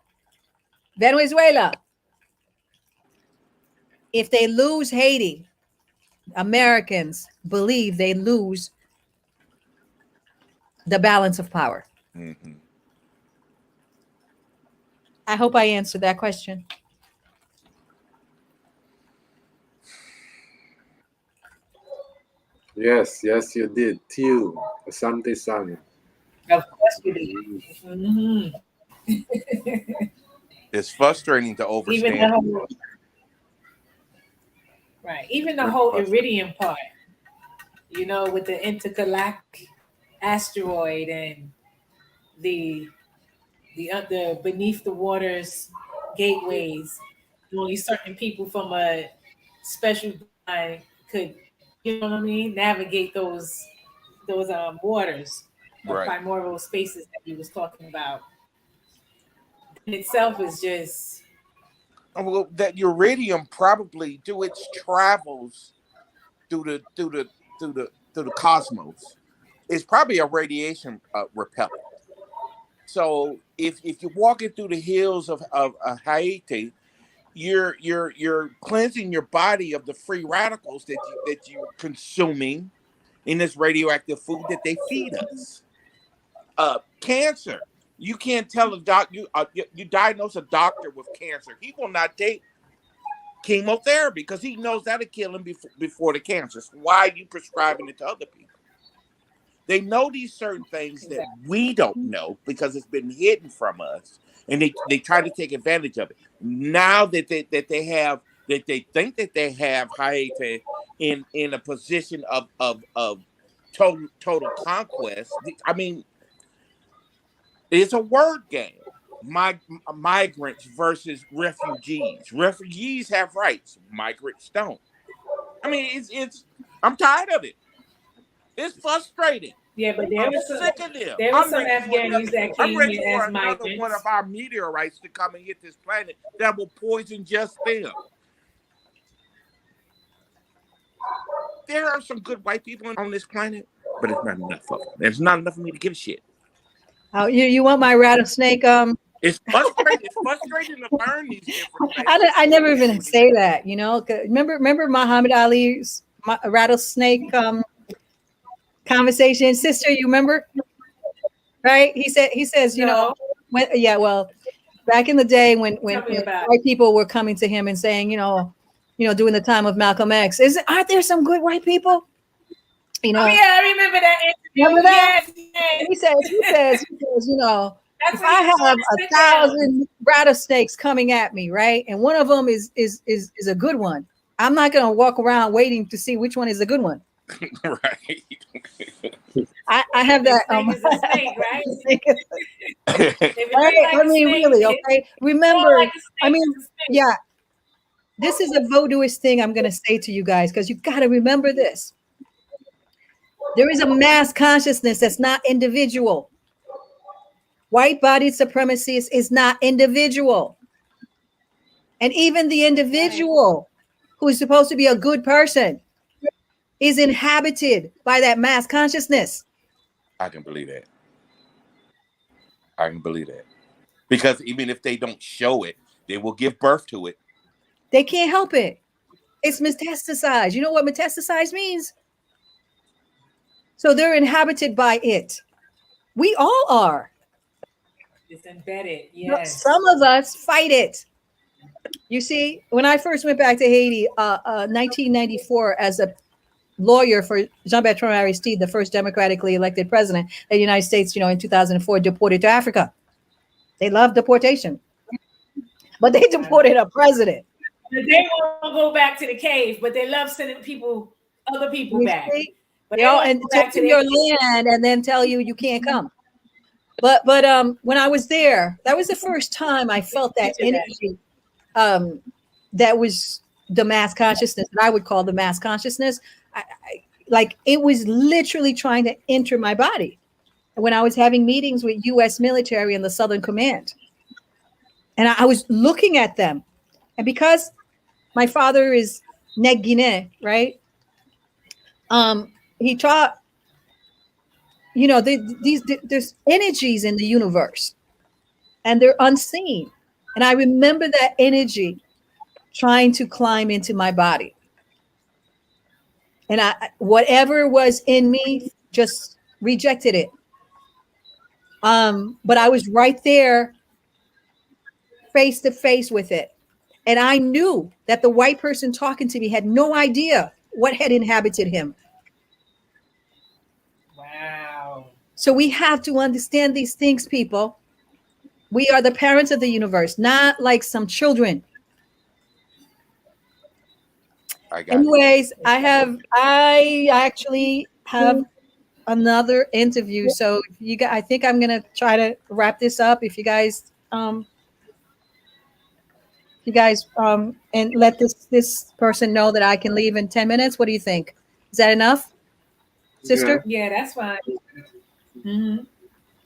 Venezuela. If they lose Haiti, Americans believe they lose the balance of power. Mm-hmm. I hope I answered that question. Yes, you did. Tiu, Asante San. Of course you did. Mm-hmm. It's frustrating to overstand. Even the whole iridium part, with the intergalactic asteroid and the beneath the waters gateways. Only certain people from a special line could, navigate those waters or primordial spaces that he was talking about. In itself is just that iridium probably do its travels through the cosmos. It's probably a radiation repellent. So if you're walking through the hills of Haiti, you're cleansing your body of the free radicals that you're consuming in this radioactive food that they feed us. Cancer. You can't tell a doctor you diagnose a doctor with cancer. He will not take chemotherapy because he knows that'll kill him before the cancer. So why are you prescribing it to other people? They know these certain things that we don't know because it's been hidden from us, and they try to take advantage of it. Now that they think that they have Haiti in a position of total conquest. I mean, It's a word game. Migrants versus refugees. Refugees have rights. Migrants don't. I mean, it's. I'm tired of it. It's frustrating. Yeah, but I'm sick of them. there was I'm some ready for Afghanis that I'm came ready here for as another one migrants. of our meteorites to come and hit this planet that will poison just them. There are some good white people on this planet, but it's not enough of them. There's not enough for me to give a shit. Oh, you want my rattlesnake? It's frustrating. It's frustrating to learn these different things. I never even say that. You know, remember Muhammad Ali's rattlesnake conversation, sister. You remember? Right? He says, you know, well, back in the day when white people were coming to him and saying, you know, during the time of Malcolm X, aren't there some good white people? You know, I remember that interview. Remember that? Yes. He says, you know, if I have 1,000 rattlesnakes coming at me, right, and one of them is a good one, I'm not gonna walk around waiting to see which one is a good one. Right. I have that. Snake is a snake, right? I mean, really, okay. Remember, I mean, yeah. This is a voodooist thing I'm gonna say to you guys because you got to remember this. There is a mass consciousness that's not individual. White-bodied supremacy is not individual. And even the individual who is supposed to be a good person is inhabited by that mass consciousness. I can believe that. I can believe that. Because even if they don't show it, they will give birth to it. They can't help it. It's metastasized. You know what metastasized means? So they're inhabited by it. We all are. It's embedded, yes. Some of us fight it. You see, when I first went back to Haiti, 1994, as a lawyer for Jean-Bertrand Aristide, the first democratically elected president of the United States, you know, in 2004, deported to Africa. They love deportation, but they deported a president. They won't go back to the cave, but they love sending other people back. But they all and take your land and then tell you can't come. But when I was there, that was the first time I felt that energy. That was the mass consciousness that I would call the mass consciousness. Like it was literally trying to enter my body when I was having meetings with U.S. military and the Southern Command. And I was looking at them. And because my father is Neg Guinée, right? He taught, you know, there's energies in the universe and they're unseen. And I remember that energy trying to climb into my body. And whatever was in me just rejected it. But I was right there face to face with it. And I knew that the white person talking to me had no idea what had inhabited him. Wow. So we have to understand these things, people. We are the parents of the universe, not like some children. Anyways, I actually have another interview. So you guys, I think I'm gonna try to wrap this up. If you guys and let this person know that I can leave in 10 minutes. What do you think? Is that enough, sister? Yeah, that's fine. Mm-hmm.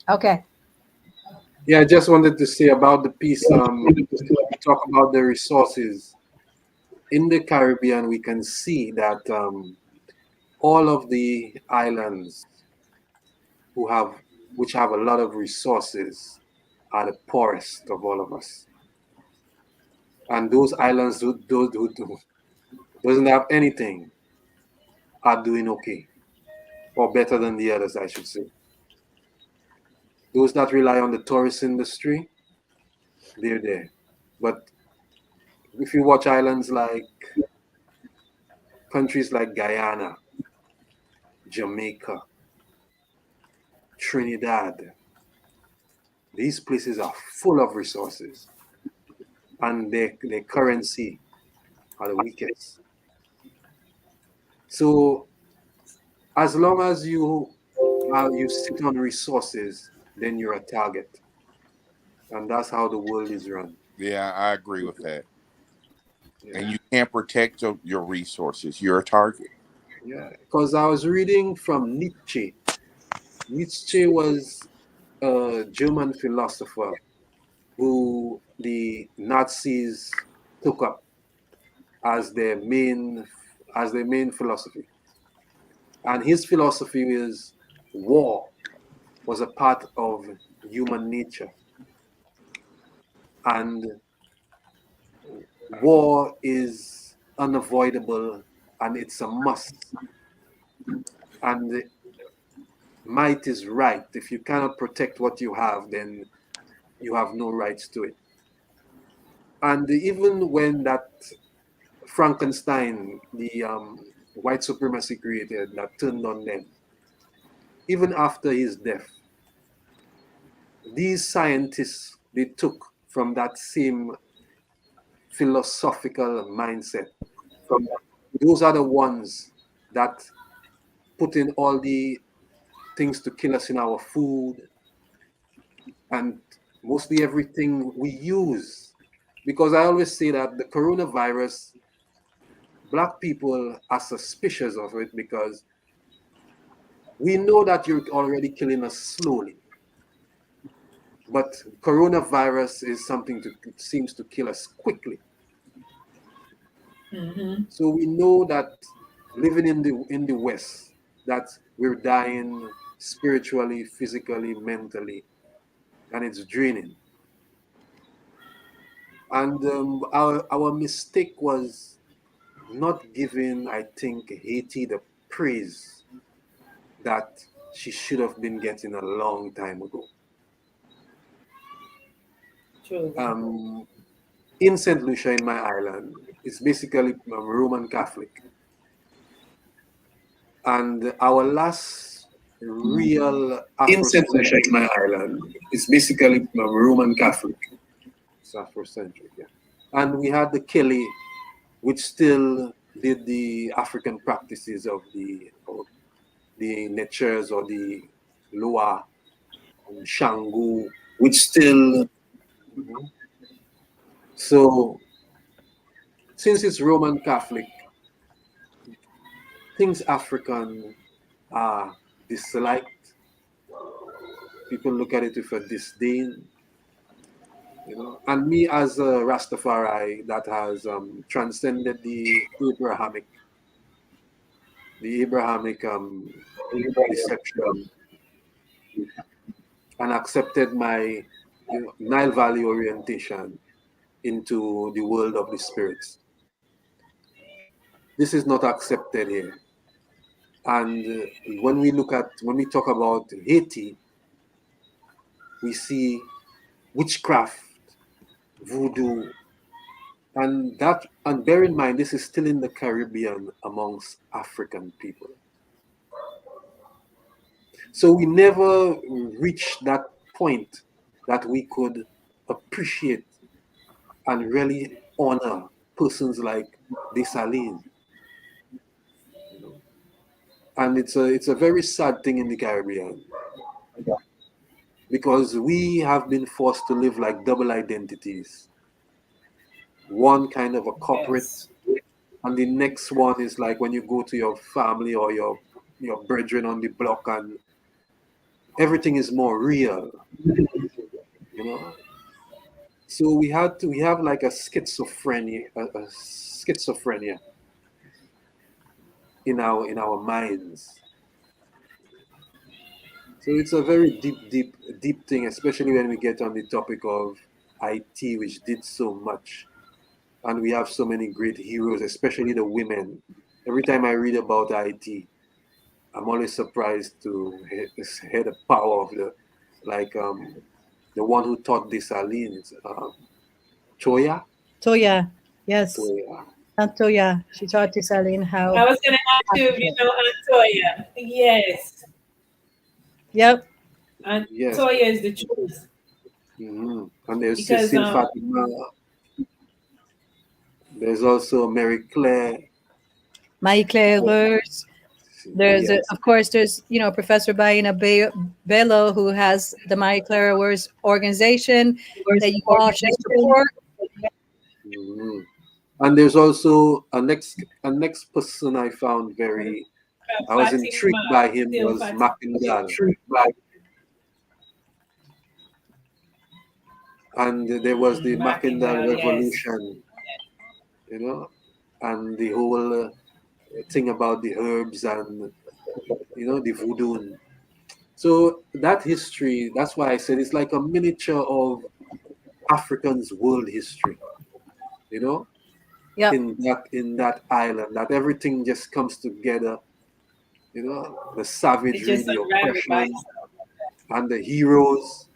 Okay. Yeah, I just wanted to say about the piece. Talk about the resources in the Caribbean. We can see that all of the islands which have a lot of resources are the poorest of all of us. And those islands who doesn't have anything are doing okay, or better than the others, I should say. Those that rely on the tourist industry, they're there. But if you watch countries like Guyana, Jamaica, Trinidad, these places are full of resources, and their currency are the weakest. So as long as you sit on resources, then you're a target. And that's how the world is run. Yeah, I agree with that. Yeah. And you can't protect your resources. You're a target. Yeah, because I was reading from Nietzsche. Nietzsche was a German philosopher who the Nazis took up as their main philosophy. And his philosophy is war was a part of human nature. And war is unavoidable and it's a must. And might is right. If you cannot protect what you have, then you have no rights to it. And even when that Frankenstein, the white supremacy created, that turned on them, even after his death, these scientists, they took from that same philosophical mindset. From those are the ones that put in all the things to kill us in our food and mostly everything we use. Because I always say that the coronavirus, Black people are suspicious of it because we know that you're already killing us slowly. But coronavirus is something that seems to kill us quickly. Mm-hmm. So we know that living in the West, that we're dying spiritually, physically, mentally, and it's draining. And our mistake was not giving, I think, Haiti the praise that she should have been getting a long time ago. True. In St. Lucia, in my island, it's basically Roman Catholic. And our last real In St. Lucia, in my island, it's basically Roman Catholic. It's Afrocentric, yeah. And we had the Kelly, which still did the African practices of the Netchers or the Loa, and Shango, which still. So, since it's Roman Catholic, things African are disliked. People look at it with a disdain, you know. And me as a Rastafari that has transcended the Abrahamic deception and accepted my Nile Valley orientation into the world of the spirits. This is not accepted here. And when we talk about Haiti, we see witchcraft, voodoo, and bear in mind, this is still in the Caribbean amongst African people. So we never reached that point that we could appreciate and really honor persons like Dessalines. You know? And it's a very sad thing in the Caribbean because we have been forced to live like double identities. One kind of a corporate, and the next one is like when you go to your family or your brethren on the block, and everything is more real, you know. So we have like a schizophrenia in our minds. So it's a very deep thing, especially when we get on the topic of IT, which did so much. And we have so many great heroes, especially the women. Every time I read about IT, I'm always surprised to hear the power of the one who taught Dessalines, Toya. Toya, yes. Toya. Toya. She taught Dessalines how. I was going to ask you if you know Toya. Yes. Yep. Yes. Toya is the truth. Mm-hmm. And there's Cecile Fatima. There's also Marie Claire. Marie Claire. There's, Yes. of course, there's, Professor Baina Bello, who has the Marie Clara Words organization that you all should support. Mhm. And there's also a next person I found I was intrigued by him was Mackendal. And there was the Mackendal Revolution, and the whole thing about the herbs and the Vodun. So that history, that's why I said it's like a miniature of Africans' world history, Yep. in that island, that everything just comes together, the savagery, the oppression, and the heroes,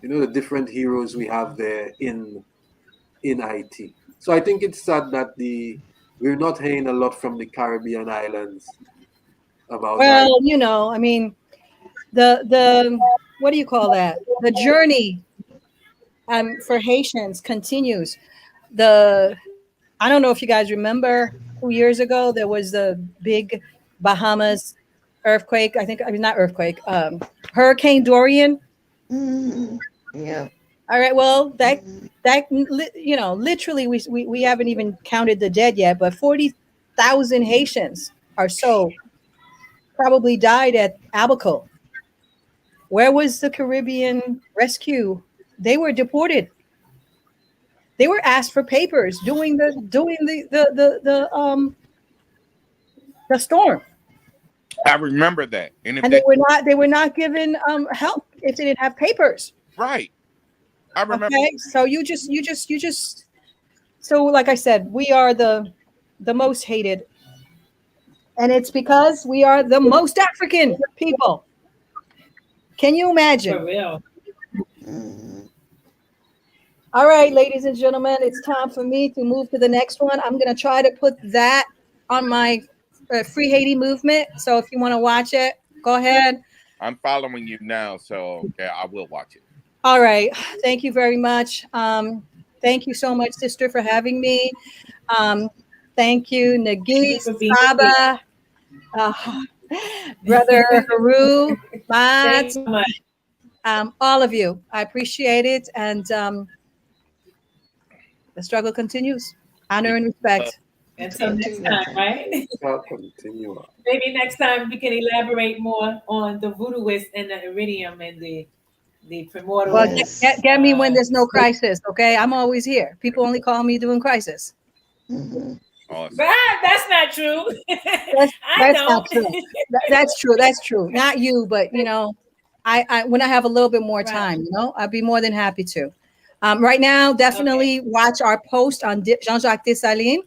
the different heroes we have there in Haiti. So I think it's sad that we're not hearing a lot from the Caribbean islands about that. Well, I mean, the what do you call that? The journey for Haitians continues. I don't know if you guys remember 2 years ago there was the big Bahamas earthquake. Not earthquake. Hurricane Dorian. Yeah. All right. Well, literally, we haven't even counted the dead yet, but 40,000 Haitians or so probably died at Abaco. Where was the Caribbean rescue? They were deported. They were asked for papers during the storm. I remember that, and they were not given help if they didn't have papers. Right. I remember. Okay, so you just so like I said, we are the most hated, and it's because we are the most African people. Can you imagine? For real. All right, ladies and gentlemen, it's time for me to move to the next one. I'm going to try to put that on my Free Haiti movement. So if you want to watch it, go ahead. I'm following you now, so yeah, I will watch it. All right. Thank you very much. Thank you so much, sister, for having me. Thank you, Nagis, Saba, Brother Haru, Matt, all of you. I appreciate it. And the struggle continues. Honor and respect. Until next time, right? Continue. Maybe next time we can elaborate more on the voodooist and the iridium and the primordial. Well, get me when there's no crisis, okay? I'm always here. People only call me doing crisis. Awesome. That's not true. That's not true. That's true. That's true. Not you, but I when I have a little bit more time, I'd be more than happy to. Right now, definitely watch our post on Jean-Jacques Dessalines.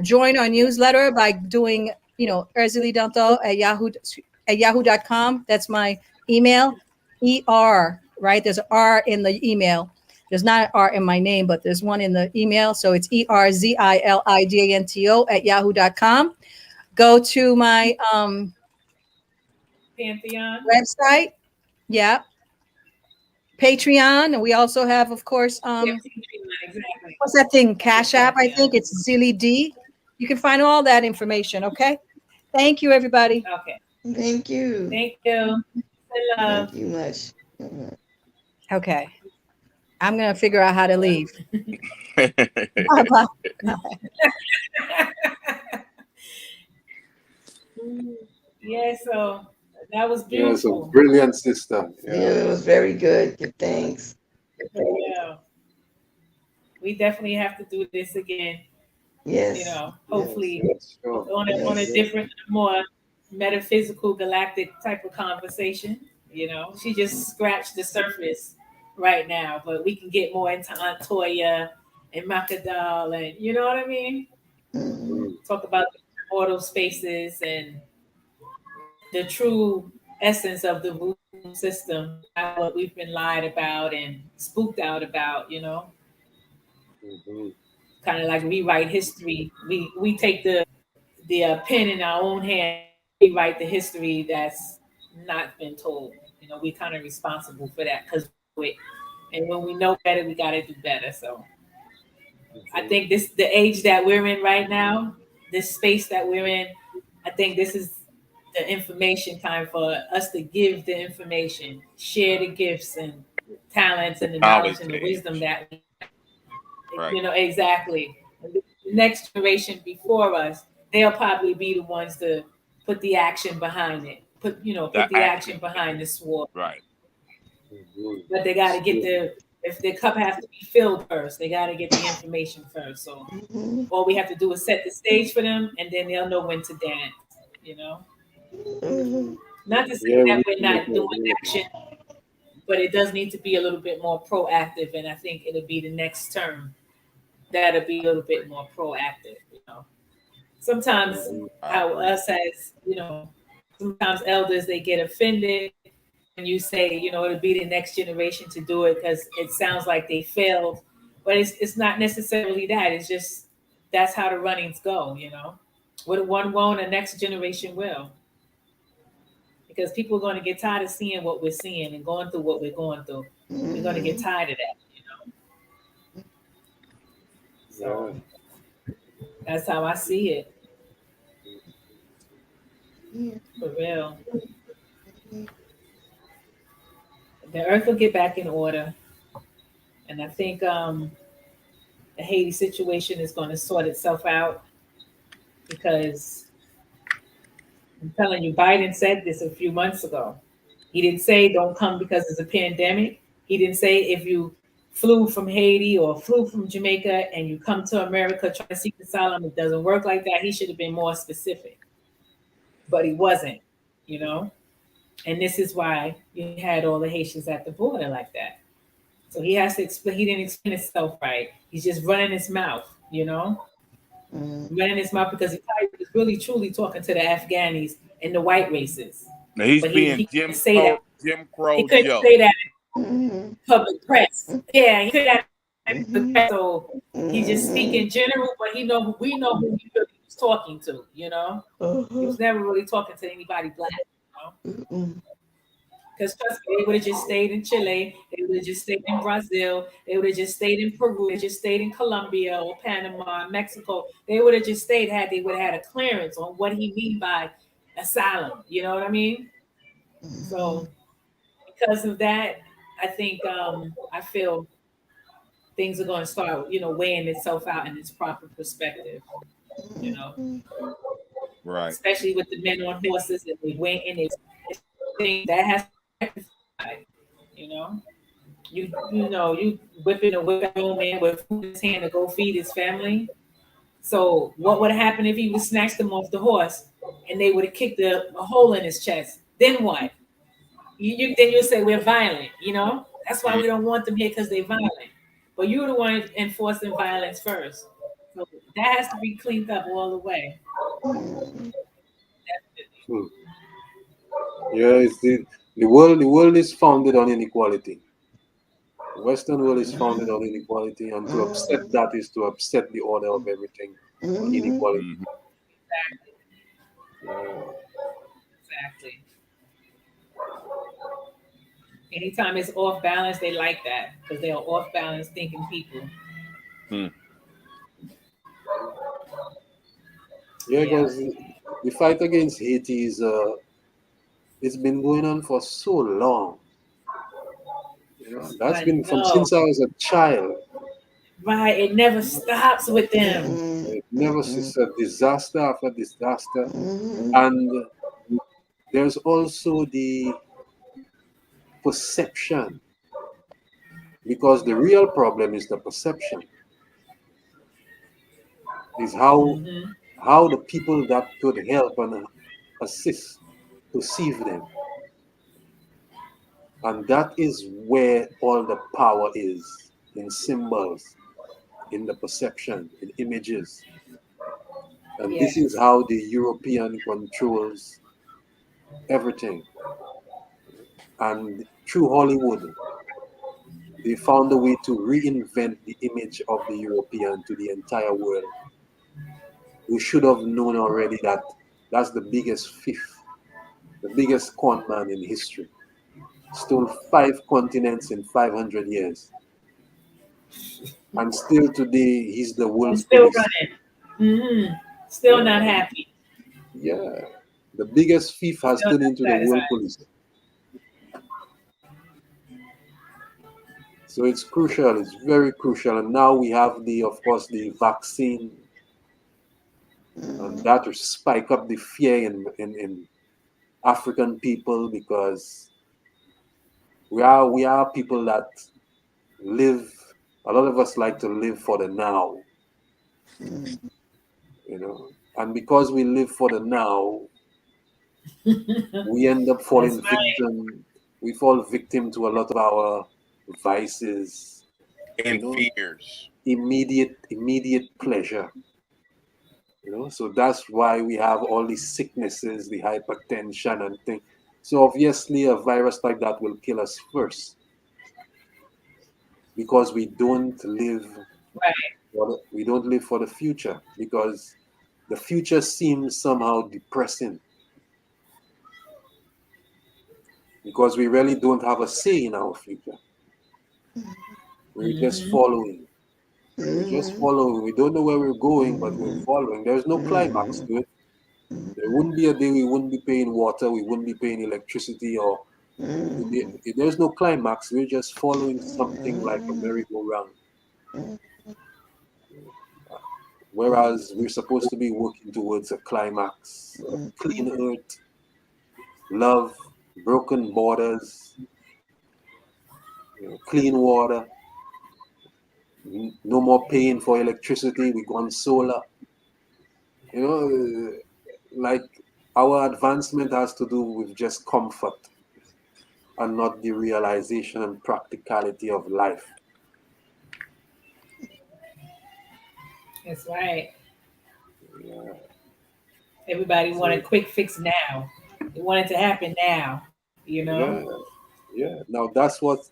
Join our newsletter by doing, Èzili Dantò at yahoo.com. That's my email. ER, right? There's an R in the email. There's not an R in my name, but there's one in the email. So it's ERZILIDANTO at yahoo.com. Go to my Pantheon website. Yeah. Patreon. And we also have, of course, exactly. What's that thing? Cash App, I think. It's Zili D. You can find all that information, okay? Thank you, everybody. Okay. Thank you. Thank you. Thank you much. Okay. I'm going to figure out how to leave. Yeah, so that was beautiful. Yeah, so brilliant, sister. Yeah, it was very good. Good, thanks. Yeah. We definitely have to do this again. Yes. Hopefully yes, sure. on a different, more metaphysical, galactic type of conversation. She just scratched the surface right now, but we can get more into Antoya and Makadal, and you know what I mean? Mm-hmm. Talk about the mortal spaces and the true essence of the voodoo system, what we've been lied about and spooked out about, Mm-hmm. kind of like rewrite history. We take the pen in our own hand, rewrite the history that's not been told. We kind of responsible for that because and when we know better, we got to do better. So I think the age that we're in right now, this space that we're in, I think this is the information time for us to give the information, share the gifts and talents and the knowledge and the wisdom that we, Right. exactly. The next generation before us, they'll probably be the ones to put the action behind it. Put the action behind the sword. Right. But they got to get if the cup has to be filled first, they got to get the information first. So all we have to do is set the stage for them, and then they'll know when to dance. Not to say that we're not doing action, but it does need to be a little bit more proactive, and I think it'll be the next term that'll be a little bit more proactive. Sometimes how us as sometimes elders, they get offended when you say it'll be the next generation to do it because it sounds like they failed, but it's not necessarily that. It's just that's how the runnings go. What one won't, the next generation will. Because people are going to get tired of seeing what we're seeing and going through what we're going through. We're going to get tired of that, So that's how I see it. For real. The earth will get back in order. And I think the Haiti situation is going to sort itself out because I'm telling you, Biden said this a few months ago. He didn't say don't come because it's a pandemic. He didn't say if you flew from Haiti or flew from Jamaica and you come to America trying to seek asylum, it doesn't work like that. He should have been more specific. But he wasn't, And this is why you had all the Haitians at the border like that. So he has to explain. He didn't explain himself right. He's just running his mouth, running his mouth because he probably was really truly talking to the Afghanis and the white races. Now he's But being he Jim Crow He couldn't Joe. say that in public press. Yeah, he couldn't. So he just speak in general, but we know who he really was talking to. He was never really talking to anybody black. Because trust me, they would have just stayed in Chile, they would have just stayed in Brazil, they would have just stayed in Peru, they just stayed in Colombia or Panama, Mexico. They would have just stayed had they would have had a clearance on what he mean by asylum. You know what I mean? So because of that, I think I feel things are going to start, weighing itself out in its proper perspective. Right. Especially with the men on horses and they went in it. That has you whipping a old man with food in his hand to go feed his family. So what would have happened if he would snatch them off the horse and they would have kicked a hole in his chest? Then what? Then you'll say we're violent, That's why we don't want them here because they're violent. But you're the one enforcing violence first. So that has to be cleaned up all the way. Yeah, it's the world is founded on inequality. The Western world is founded on inequality, and to upset that is to upset the order of everything on inequality. Exactly. Anytime it's off balance, they like that because they are off balance thinking people. Yeah, because the fight against Haiti is it's been going on for so long. That's been since I was a child. Right, it never stops with them. It never it's a disaster after disaster, and there's also the perception, because the real problem is the perception. Is how the people that could help and assist perceive them. And that is where all the power is, in symbols, in the perception, in images. And this is how the European controls everything. And through Hollywood, they found a way to reinvent the image of the European to the entire world. We should have known already that that's the biggest thief, the biggest con man in history. Stole 5 continents in 500 years. And still today, he's the world's still police. running. Still not happy. Yeah. The biggest thief has Still turned not into the world satisfied. police. So it's crucial. It's very crucial. And now we have of course, the vaccine, and that will spike up the fear in African people, because we are people that live. A lot of us like to live for the now, and because we live for the now, we end up That's falling right. victim. We fall victim to a lot of our vices, And fears. immediate pleasure. So that's why we have all these sicknesses, the hypertension and things. So obviously, a virus like that will kill us first, because we don't live Right. for the future, because the future seems somehow depressing, because we really don't have a say in our future. We're just Mm-hmm. following. We're just following. We don't know where we're going, but we're following. There's no climax to it. There wouldn't be a day we wouldn't be paying water, we wouldn't be paying electricity, or there's no climax. We're just following something like a merry-go-round. Whereas we're supposed to be working towards a climax, a clean earth, love, broken borders, clean water, no more paying for electricity. We go on solar. Like, our advancement has to do with just comfort and not the realization and practicality of life. That's right. Yeah. Everybody want a So, quick fix now. They want it to happen now, you know? yeah, yeah. Now that's what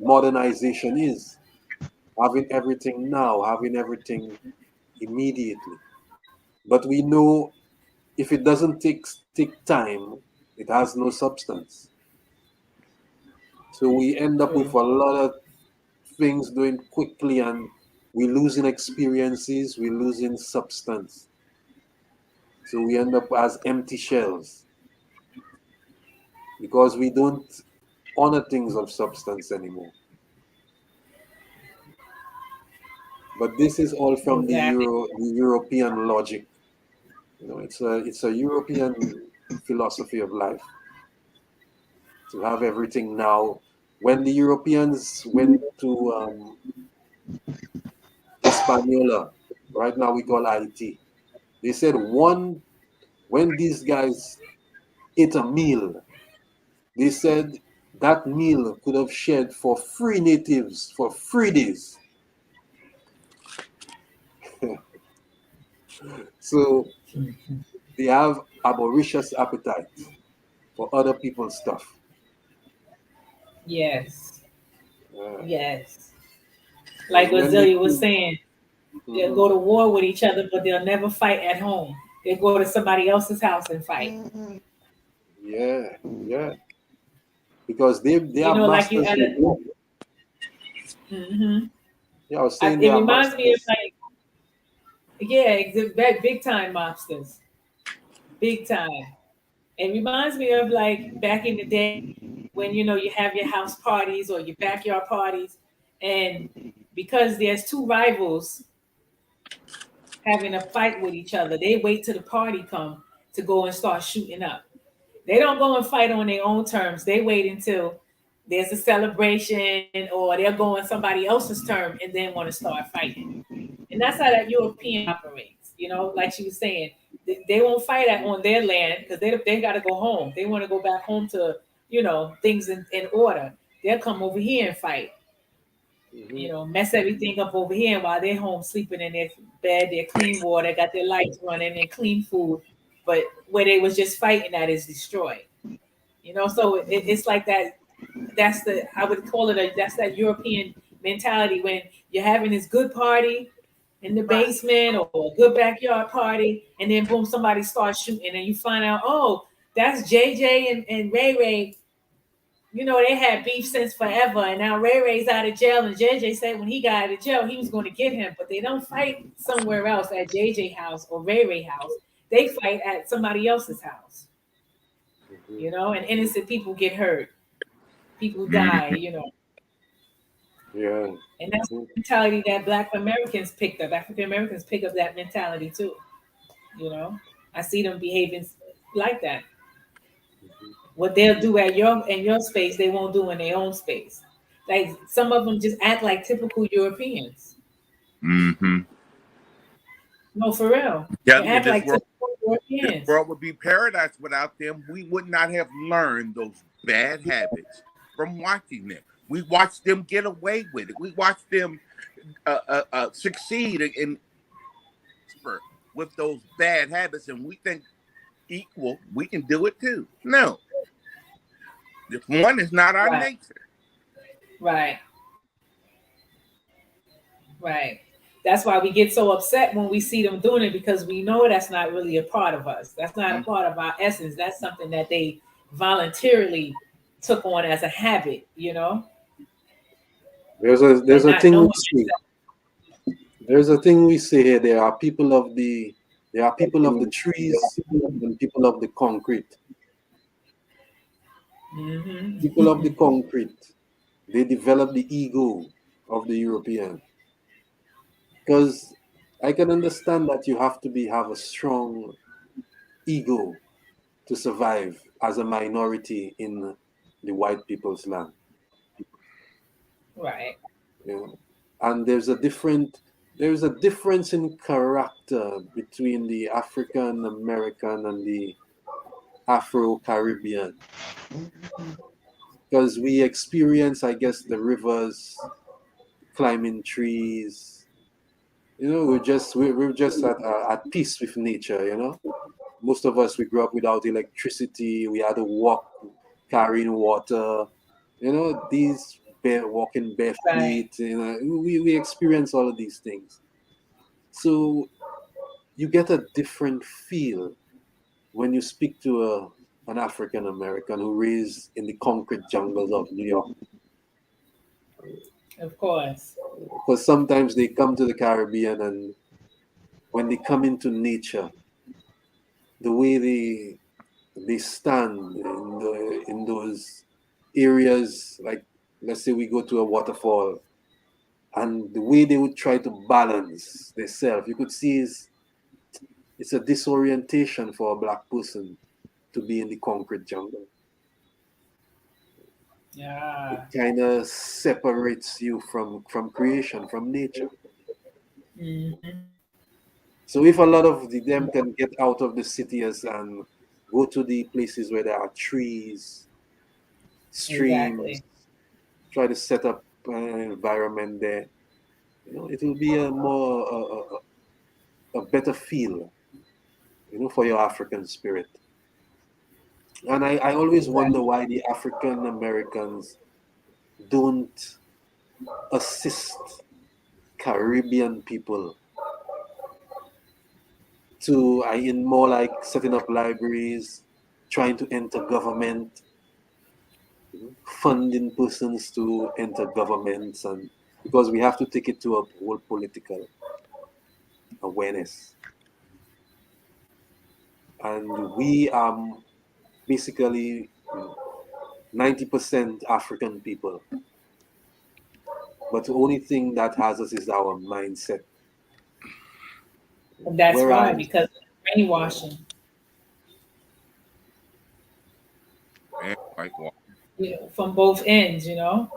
modernization is. Having everything now, having everything immediately. But we know if it doesn't take time, it has no substance. So we end up with True. a lot of things doing quickly, and we losing experiences, we losing substance. So we end up as empty shells, because we don't honor things of substance anymore. But this is all from Exactly. the European logic. It's a European philosophy of life, to have everything now. When the Europeans went to Hispaniola, right now we call Haiti, they said when these guys ate a meal, they said that meal could have shared for free natives for 3 days. So they have avaricious appetite for other people's stuff. Yes. Uh, Yes. because Like what when they Zelia was see, saying, they'll Mhm. go to war with each other, but they'll never fight at home. They go to somebody else's house and fight. Yeah, yeah, because they You are know, like you masters at with a. war. Hmm. Yeah, I was saying they It are reminds me of masters. like, yeah, that big time mobsters, big time. It reminds me of like back in the day when you have your house parties or your backyard parties, and because there's two rivals having a fight with each other, they wait till the party come to go and start shooting up. They don't go and fight on their own terms. They wait until there's a celebration or they're going somebody else's term and then want to start fighting. And that's how that European operates. Like she was saying, they won't fight on their land because they got to go home. They want to go back home to things in order. They'll come over here and fight. Hmm. Mess everything up over here while they're home sleeping in their bed, their clean water, got their lights running and clean food. But where they was just fighting at is destroyed. So it's like that. I would call it that's that European mentality when you're having this good party in the basement or a good backyard party, and then boom, somebody starts shooting, and you find out, oh, that's JJ and Ray Ray. They had beef since forever, and now Ray Ray's out of jail, and JJ said when he got out of jail, he was going to get him, but they don't fight somewhere else at JJ house or Ray Ray house. they fight at somebody else's house, you know, and innocent people get hurt, people die, you know. Yeah. And that's the mentality that Black Americans picked up. African Americans pick up that mentality too. You know, I see them behaving like that. What they'll do at your space, they won't do in their own space. Like some of them just act like typical Europeans. Mm-hmm. No, for real. Yeah, They act like typical this Europeans. world would be paradise without them. We would not have learned those bad habits from watching them. We watched them get away with it. We watched them succeed in with those bad habits, and we think equal, we can do it too. No, this one is not our nature. Right. Right. That's why we get so upset when we see them doing it, because we know that's not really a part of us. That's not a part of our essence. That's something that they voluntarily took on as a habit, you know. There's a thing we say. There's a thing we say here. There are people of the trees and people of the concrete. Mm-hmm. People of the concrete, they develop the ego of the European. Because I can understand that you have to have a strong ego to survive as a minority in the white people's land. Right. You know? And there's a difference in character between the African American and the Afro-Caribbean. Because we experience, I guess, the rivers, climbing trees. You know, we're just at peace with nature. You know, most of us, we grew up without electricity. We had to walk carrying water. You know, these walking bare feet. You know, we experience all of these things. So you get a different feel when you speak to an African American who raised in the concrete jungles of New York. Of course. Because sometimes they come to the Caribbean, and when they come into nature, the way they stand in those areas, like let's say we go to a waterfall, and the way they would try to balance themselves, you could see it's a disorientation for a Black person to be in the concrete jungle. Yeah. It kind of separates you from creation, from nature. Mm-hmm. So if a lot of them can get out of the cities and go to the places where there are trees, streams, try to set up an environment there, you know, it will be a better feel, you know, for your African spirit. And I always wonder why the African Americans don't assist Caribbean people to in more like setting up libraries, trying to enter government, funding persons to enter governments, and because we have to take it to a whole political awareness. And we are basically 90% African people. But the only thing that has us is our mindset. That's why, because of brainwashing. You know, from both ends, you know,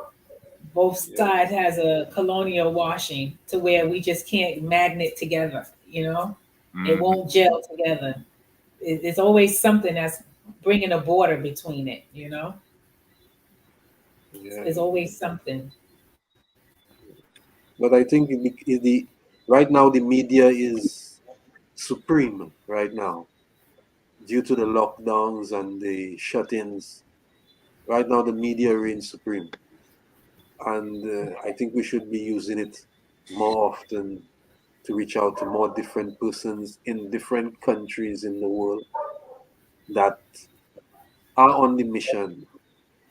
both sides has a colonial washing to where we just can't magnet together. You know, it won't gel together. It's always something that's bringing a border between it. You know, there's always something. But I think right now the media is supreme right now due to the lockdowns and the shut-ins. Right now the media reigns supreme, and I think we should be using it more often to reach out to more different persons in different countries in the world that are on the mission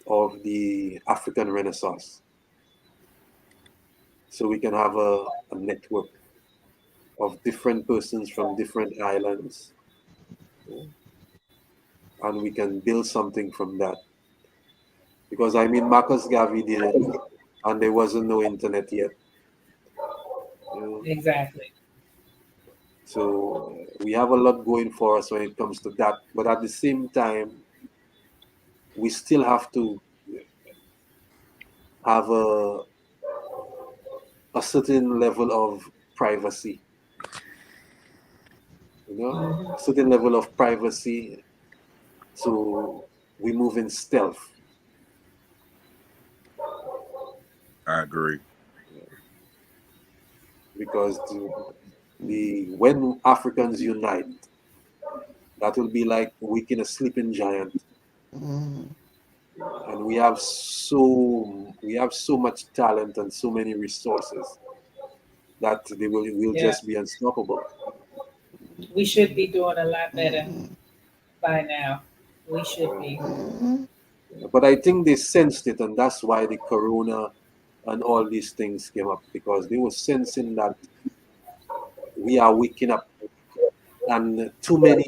of the African Renaissance. So we can have a network of different persons from different islands and we can build something from that. Because I mean, Marcus Garvey did it, and there wasn't no internet yet. Exactly. So we have a lot going for us when it comes to that. But at the same time, we still have to have a certain level of privacy. A certain level of privacy. So we move in stealth. I agree. Because when Africans unite, that will be like waking a sleeping giant. And we have so much talent and so many resources that they will just be unstoppable. We should be doing a lot better by now. We should be. But I think they sensed it, and that's why the corona and all these things came up, because they were sensing that we are waking up, and too many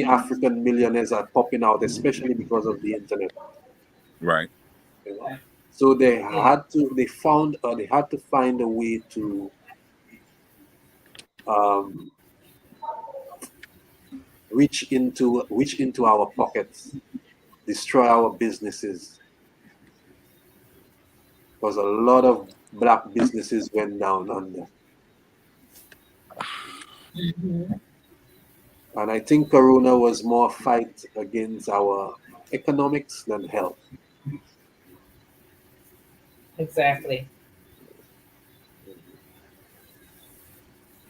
African millionaires are popping out, especially because of the internet. Right. So they had to find a way to reach into our pockets, destroy our businesses, because a lot of black businesses went down under. And I think Corona was more a fight against our economics than health. Exactly.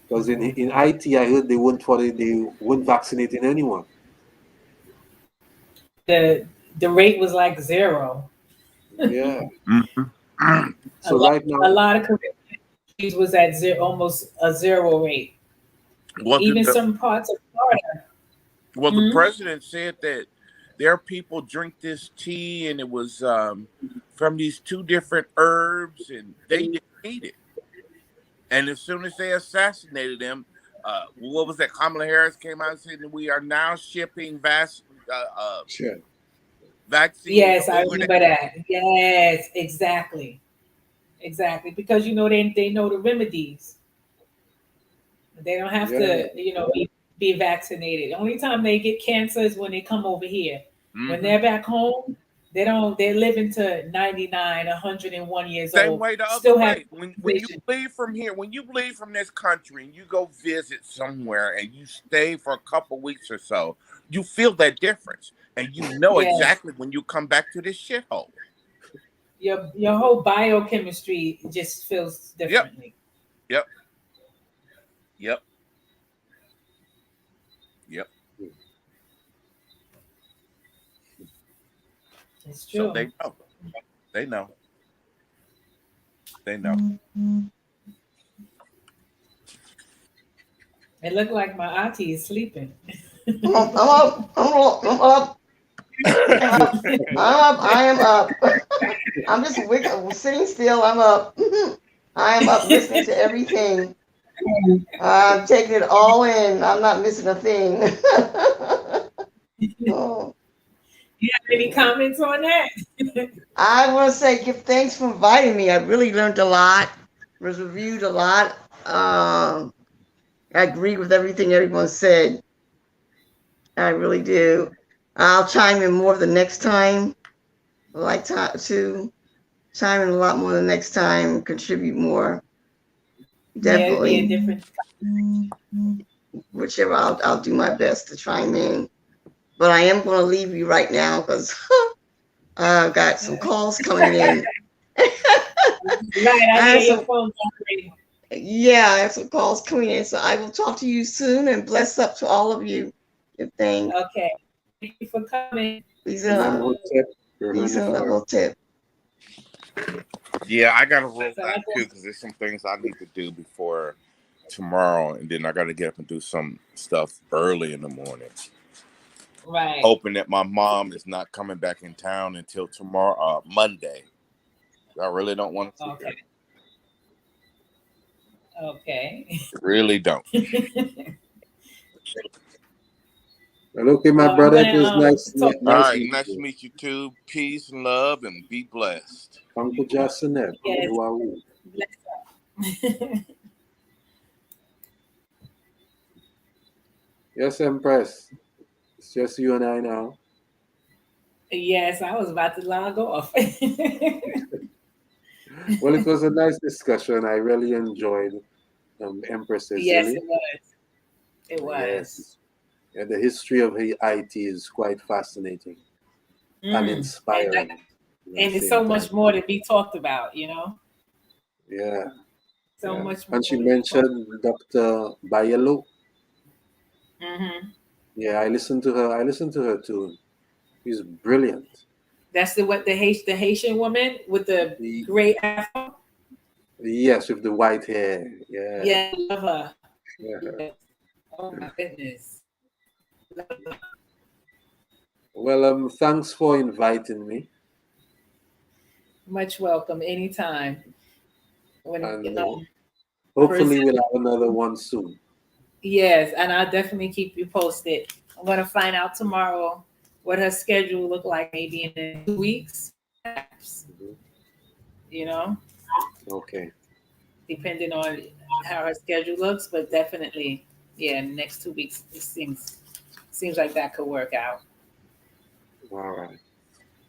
Because in IT, I heard they weren't vaccinating anyone. The rate was like 0. Yeah. So right now, a lot of countries was at almost a 0 rate. Well, even some parts of Florida. Well, the president said that there are people drink this tea, and it was from these 2 different herbs, and they didn't eat it. And as soon as they assassinated him, what was that? Kamala Harris came out and said that we are now shipping vaccines. Yes, I remember that. Yes, exactly. Because they know the remedies. They don't have to, be vaccinated. The only time they get cancer is when they come over here. When they're back home, they're living to 99, 101 years old. Same way the other way. When you leave from here, when you leave from this country and you go visit somewhere and you stay for a couple weeks or so, you feel that difference. And you know exactly when you come back to this shithole. Your whole biochemistry just feels differently. Yep. It's true. So they know. It looked like my auntie is sleeping. I'm up. I am up. I'm just sitting still. I'm up. I am up listening to everything. I'm taking it all in. I'm not missing a thing. Do you have any comments on that? I want to say give thanks for inviting me. I really learned a lot. Was reviewed a lot. I agree with everything everyone said. I really do. I'll chime in more the next time. I like to chime in a lot more the next time, contribute more. Definitely. Yeah, different. Whichever, I'll do my best to chime in. But I am going to leave you right now because I've got some calls coming in. Right, I hear your phone vibrating. Yeah, I have some calls coming in. So I will talk to you soon, and bless up to all of you. Good thing. Okay. Thank you for coming. These are level tip. Yeah, I got to roll back too because there's some things I need to do before tomorrow, and then I got to get up and do some stuff early in the morning. Right. Hoping that my mom is not coming back in town until tomorrow, Monday. I really don't want to see her. Okay. Really don't. Well, okay, my brother, it was nice. All right, nice to meet you too. Peace and love, and be blessed. Uncle Jassonet. Yes. Yes, Empress. It's just you and I now. Yes, I was about to log off. Well, it was a nice discussion. I really enjoyed Empress Èzili. Yes, it was. It was. Yes. Yeah, the history of Haiti is quite fascinating and inspiring. And it's so much more to be talked about, you know? Yeah. So much more. And she mentioned Dr. Bayelo. Mm-hmm. Yeah, I listened to her too. She's brilliant. That's the Haitian woman with the gray afro? Yes, with the white hair. Yeah. Yeah, I love her. Yeah. Oh my goodness. Well, thanks for inviting me. Much welcome anytime. Hopefully we'll have another one soon. Yes, and I'll definitely keep you posted. I'm going to find out tomorrow what her schedule will look like, maybe in 2 weeks, perhaps. You know? Okay. Depending on how her schedule looks, but definitely, yeah, in the next 2 weeks, it seems like that could work out. All right.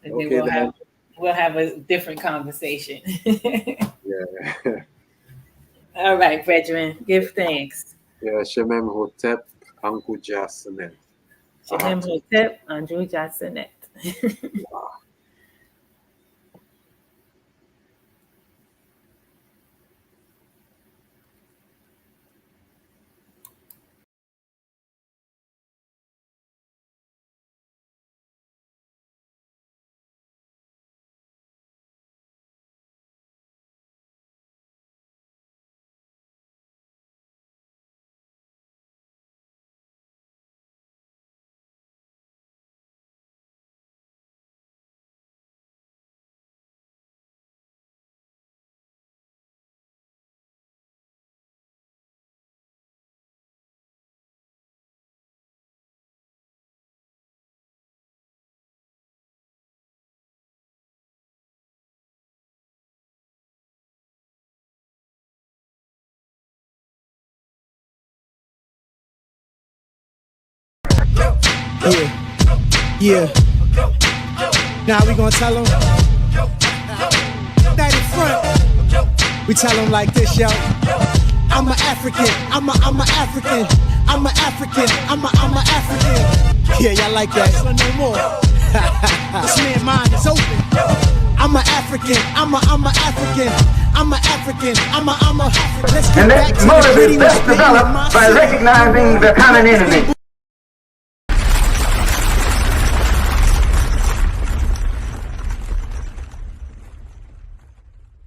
And okay, then we'll have a different conversation. Yeah. All right, brethren, give thanks. Yeah, Shemem Hotep, Uncle Jassonet. Shemem Hotep, Uncle Jassonet. Yeah. Now we gonna tell them. That in front. We tell them like this, yo. I'm an African. I'm a African. I'm a African. I'm a African. Yeah, y'all like that? So no more. This man's mind is open. I'm a African. I'm a African. I'm a African. I'm a. Let's get back to the gritty. And that motive is best developed by recognizing the common enemy.